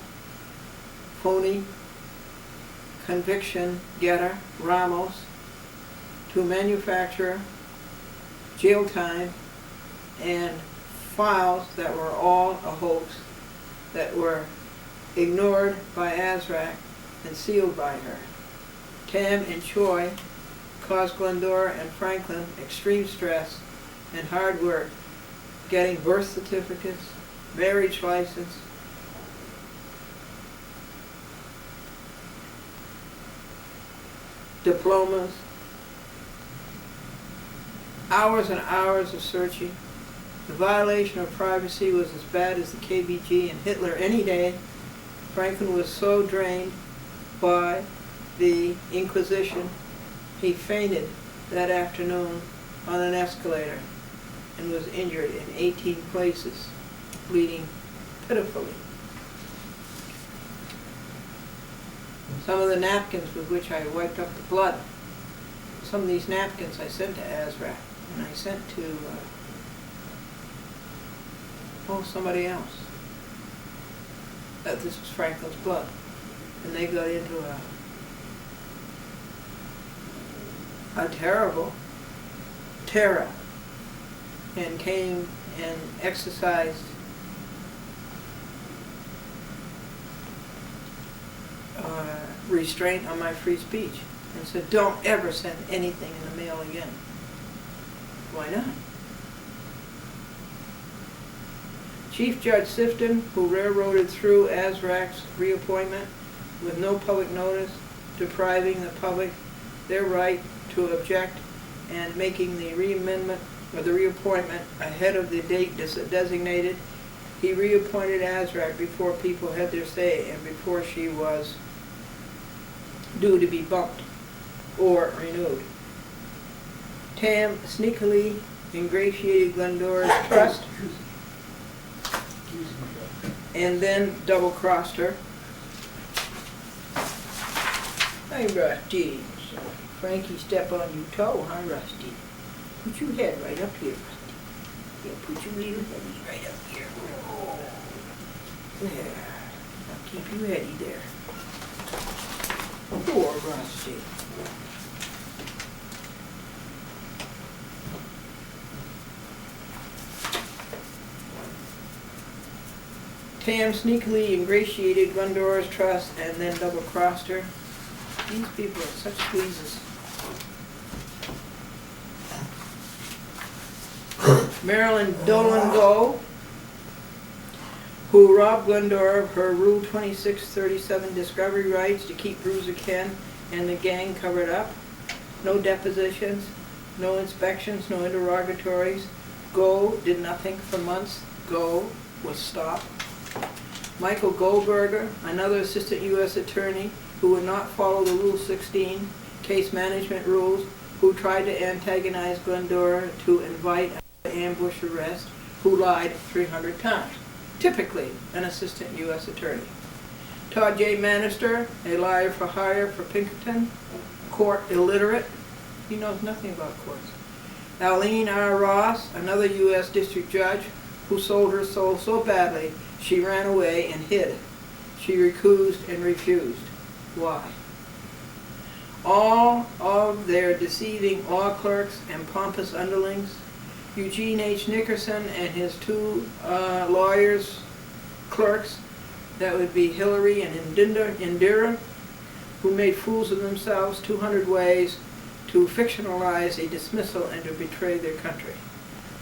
phony conviction getter Ramos to manufacture jail time and files that were all a hoax, that were ignored by Azraq and sealed by her. Tam and Choi caused Glendora and Franklin extreme stress and hard work getting birth certificates, marriage license, diplomas, hours and hours of searching. The violation of privacy was as bad as the KBG and Hitler any day. Franklin was so drained by the Inquisition, he fainted that afternoon on an escalator and was injured in 18 places, bleeding pitifully. Some of the napkins with which I wiped up the blood, some of these napkins I sent to Azrak, and I sent to somebody else. This was Franklin's blood. And they got into a terrible terror and came and exercised restraint on my free speech and said, don't ever send anything in the mail again. Why not? Chief Judge Sifton, who railroaded through Azrak's reappointment with no public notice, depriving the public their right to object and making the reamendment or the reappointment ahead of the date designated, he reappointed Azrak before people had their say and before she was due to be bumped or renewed. Tam sneakily ingratiated Glendora's trust and then double-crossed her. Hey, Rusty. Frankie step on your toe, huh, Rusty? Put your head right up here, Rusty. Yeah, put your little heady right up here. Oh. There. Now keep you heady there. Poor Rusty. Tam sneakily ingratiated Glendora's trust and then double-crossed her. These people are such squeezes. Marilyn Dolan-Go, who robbed Glendora of her Rule 2637 discovery rights to keep Bruiser Ken and the gang covered up. No depositions, no inspections, no interrogatories. Go did nothing for months. Go was stopped. Michael Goldberger, another assistant U.S. attorney who would not follow the Rule 16 case management rules, who tried to antagonize Glendora to invite an ambush arrest, who lied 300 times. Typically an assistant U.S. attorney. Todd J. Manister, a liar for hire for Pinkerton, court illiterate. He knows nothing about courts. Aline R. Ross, another U.S. district judge, who sold her soul so badly she ran away and hid. She recused and refused. Why? All of their deceiving law clerks and pompous underlings, Eugene H. Nickerson and his two lawyers, clerks, that would be Hillary and Indira, who made fools of themselves 200 ways to fictionalize a dismissal and to betray their country.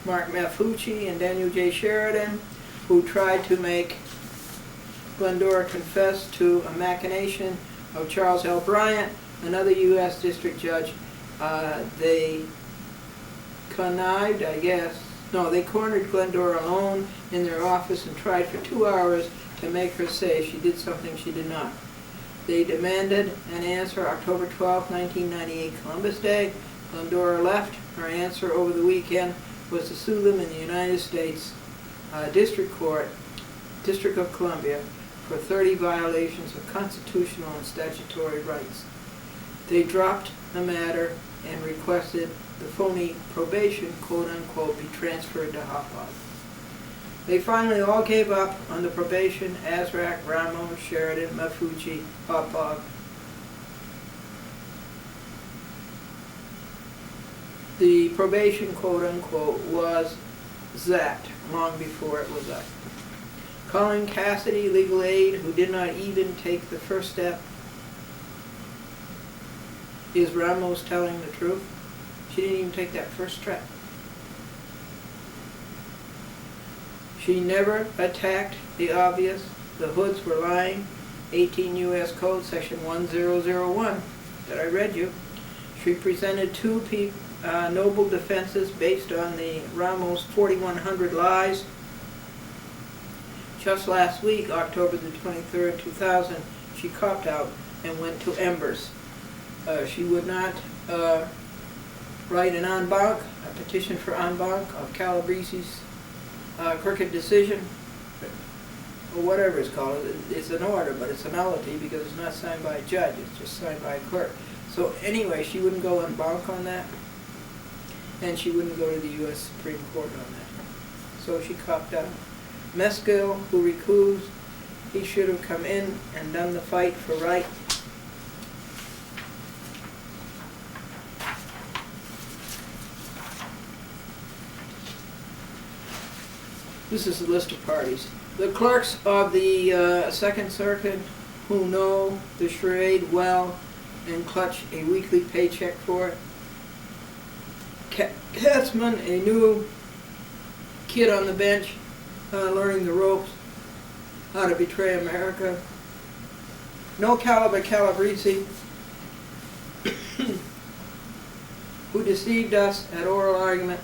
Mark Mafucci and Daniel J. Sheridan, who tried to make Glendora confess to a machination of Charles L. Bryant, another U.S. district judge. They connived, I guess. No, they cornered Glendora alone in their office and tried for 2 hours to make her say she did something she did not. They demanded an answer October 12, 1998, Columbus Day. Glendora left. Her answer over the weekend was to sue them in the United States District Court, District of Columbia, for 30 violations of constitutional and statutory rights. They dropped the matter and requested the phony probation, quote-unquote, be transferred to Hopog. They finally all gave up on the probation, Azrak, Ramos, Sheridan, Mafucci, Hopog. The probation, quote-unquote, was zapped long before it was up. Colin Cassidy, legal aid, who did not even take the first step. Is Ramos telling the truth? She didn't even take that first step. She never attacked the obvious. The hoods were lying. 18 U.S. Code, Section 1001, that I read you. She presented two noble defenses based on the Ramos 4100 lies. Just last week, October the 23rd, 2000, she copped out and went to Embers. She would not write an en banc, a petition for en banc of Calabresi's crooked decision, or whatever it's called. It's an order, but it's a nullity because it's not signed by a judge. It's just signed by a clerk. So anyway, she wouldn't go en banc on that, and she wouldn't go to the U.S. Supreme Court on that. So she copped out. Mescal, who recused, he should have come in and done the fight for right. This is a list of parties. The clerks of the Second Circuit who know the charade well and clutch a weekly paycheck for it. Katzman, a new kid on the bench, learning the ropes, how to betray America. No Caliber Calabresi, who deceived us at oral argument,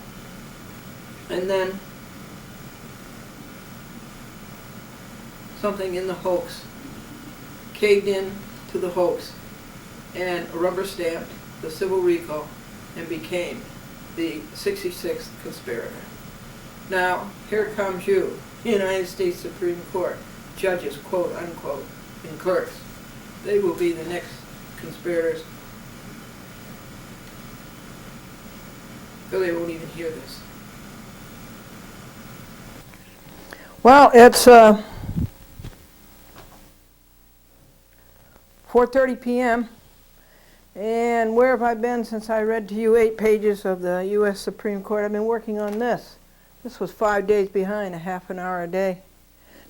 and then something in the hoax, caved in to the hoax, and rubber stamped the civil RICO and became the 66th conspirator. Now, here comes you, United States Supreme Court, judges, quote unquote, and clerks. They will be the next conspirators. So they won't even hear this. Well, it's 4:30 p.m. And where have I been since I read to you 8 pages of the U.S. Supreme Court? I've been working on this. This was 5 days behind, a half an hour a day.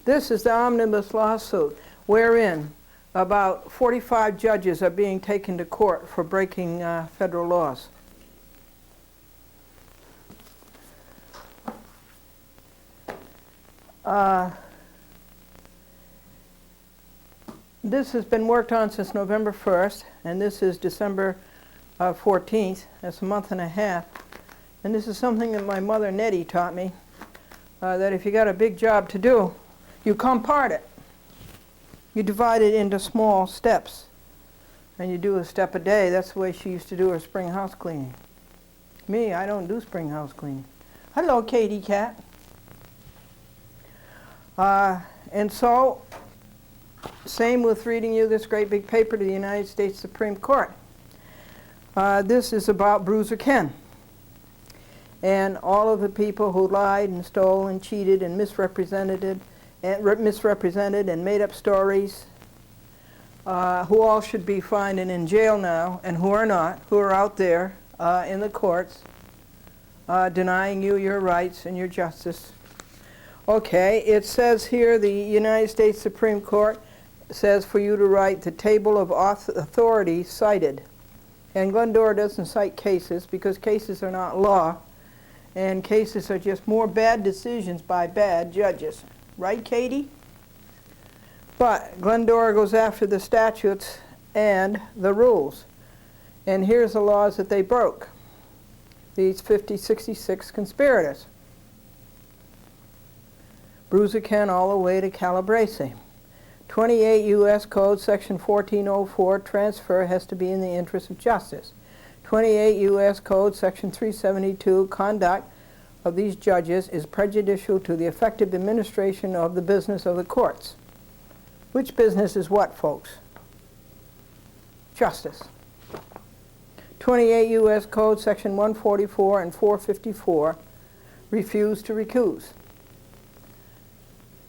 This is the omnibus lawsuit, wherein about 45 judges are being taken to court for breaking federal laws. This has been worked on since November 1st, and this is December 14th. That's a month and a half. And this is something that my mother Nettie taught me, that if you got a big job to do, you compart it. You divide it into small steps, and you do a step a day. That's the way she used to do her spring house cleaning. Me, I don't do spring house cleaning. Hello, Katie Cat. And so, same with reading you this great big paper to the United States Supreme Court. This is about Bruiser Ken and all of the people who lied and stole and cheated and misrepresented and made up stories, who all should be fined and in jail now, and who are not, who are out there in the courts denying you your rights and your justice. Okay, it says here the United States Supreme Court says for you to write the table of authority cited. And Glendora doesn't cite cases because cases are not law, and cases are just more bad decisions by bad judges. Right, Katie? But Glendora goes after the statutes and the rules. And here's the laws that they broke. These 66 conspirators. Bruiser Ken all the way to Calabresi. 28 U.S. Code Section 1404, transfer has to be in the interest of justice. 28 U.S. Code Section 372, conduct of these judges is prejudicial to the effective administration of the business of the courts. Which business is what, folks? Justice. 28 U.S. Code Section 144 and 454, refuse to recuse.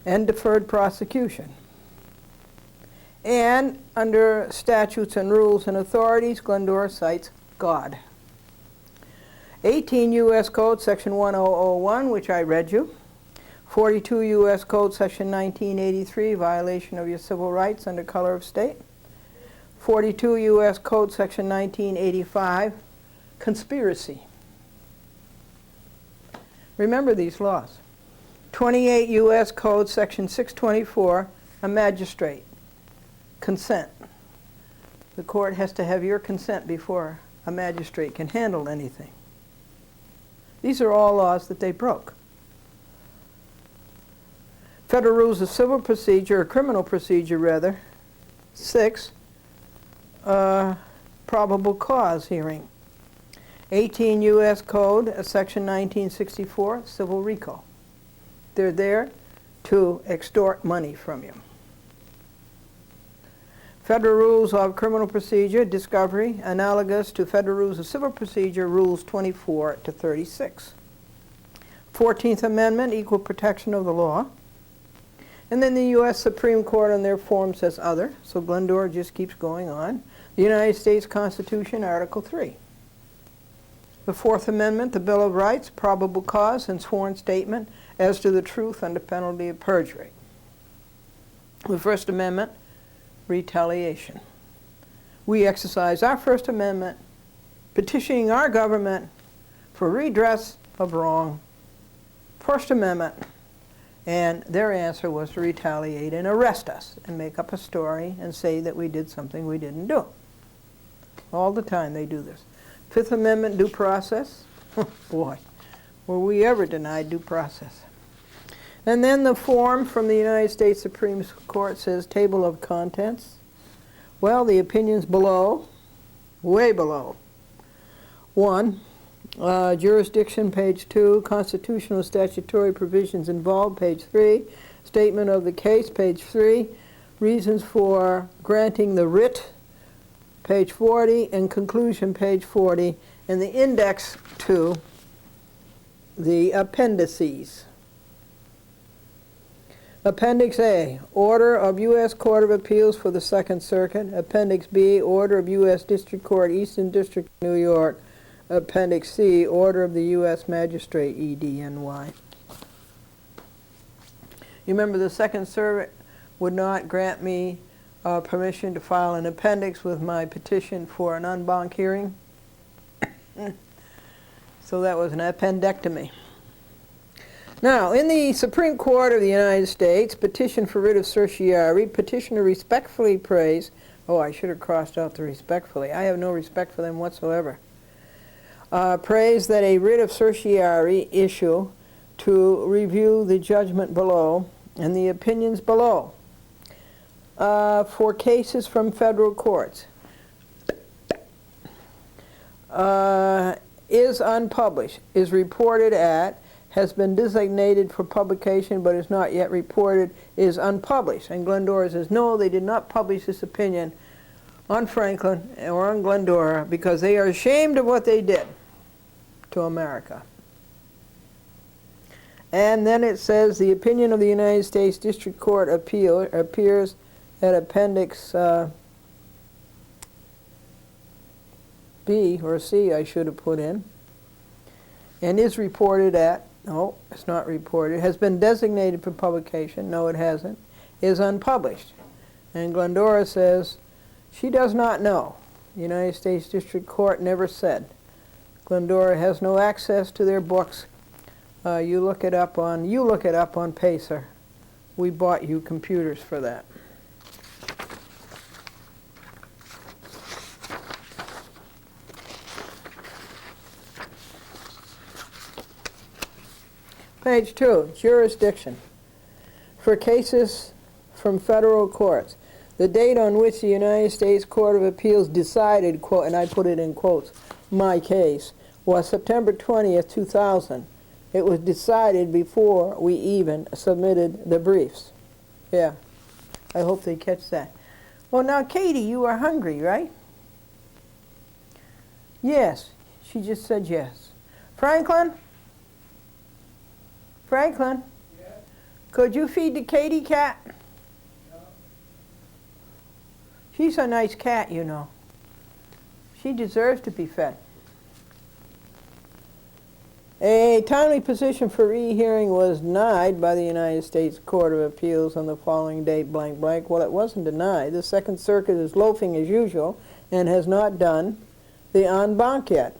And deferred prosecution. And under statutes and rules and authorities, Glendora cites God. 18 U.S. Code Section 1001, which I read you. 42 U.S. Code Section 1983, violation of your civil rights under color of state. 42 U.S. Code Section 1985, conspiracy. Remember these laws. 28 U.S. Code Section 624, a magistrate. Consent. The court has to have your consent before a magistrate can handle anything. These are all laws that they broke. Federal Rules of Civil Procedure, or Criminal Procedure rather, 6, probable cause hearing. 18 U.S. Code, Section 1964, civil RICO. They're there to extort money from you. Federal Rules of Criminal Procedure, discovery, analogous to Federal Rules of Civil Procedure, Rules 24 to 36. 14th Amendment, equal protection of the law. And then the U.S. Supreme Court on their form says other, so Glendora just keeps going on. The United States Constitution, Article 3. The Fourth Amendment, the Bill of Rights, probable cause and sworn statement as to the truth under penalty of perjury. The First Amendment, retaliation. We exercise our First Amendment, petitioning our government for redress of wrong. First Amendment. And their answer was to retaliate and arrest us and make up a story and say that we did something we didn't do. All the time they do this. Fifth Amendment, due process. Boy, were we ever denied due process. And then the form from the United States Supreme Court says table of contents. Well, the opinions below, way below. 1, jurisdiction, page 2, constitutional statutory provisions involved, page 3, statement of the case, page 3, reasons for granting the writ, page 40, and conclusion, page 40, and the index to the appendices. Appendix A, Order of U.S. Court of Appeals for the Second Circuit. Appendix B, Order of U.S. District Court, Eastern District, New York. Appendix C, Order of the U.S. Magistrate, EDNY. You remember the Second Circuit would not grant me permission to file an appendix with my petition for an en banc hearing. So that was an appendectomy. Now, in the Supreme Court of the United States, petition for writ of certiorari, petitioner respectfully prays, oh, I should have crossed out the respectfully. I have no respect for them whatsoever. Prays that a writ of certiorari issue to review the judgment below and the opinions below for cases from federal courts is unpublished, is reported at, has been designated for publication but is not yet reported, is unpublished. And Glendora says, no, they did not publish this opinion on Franklin or on Glendora because they are ashamed of what they did to America. And then it says the opinion of the United States District Court appeal appears at Appendix B or C, I should have put in, and is reported at, no, it's not reported, has been designated for publication, no it hasn't, is unpublished. And Glendora says she does not know. The United States District Court never said. Glendora has no access to their books. You look it up on Pacer. We bought you computers for that. Page 2, jurisdiction. For cases from federal courts, the date on which the United States Court of Appeals decided, quote, and I put it in quotes, my case, was September 20th, 2000. It was decided before we even submitted the briefs. Yeah, I hope they catch that. Well, now, Katie, you are hungry, right? Yes, she just said yes. Franklin? Franklin? Yes? Could you feed the Katie cat? No? She's a nice cat, you know. She deserves to be fed. A timely petition for rehearing was denied by the United States Court of Appeals on the following date, blank, blank. Well, it wasn't denied. The Second Circuit is loafing as usual and has not done the en banc yet.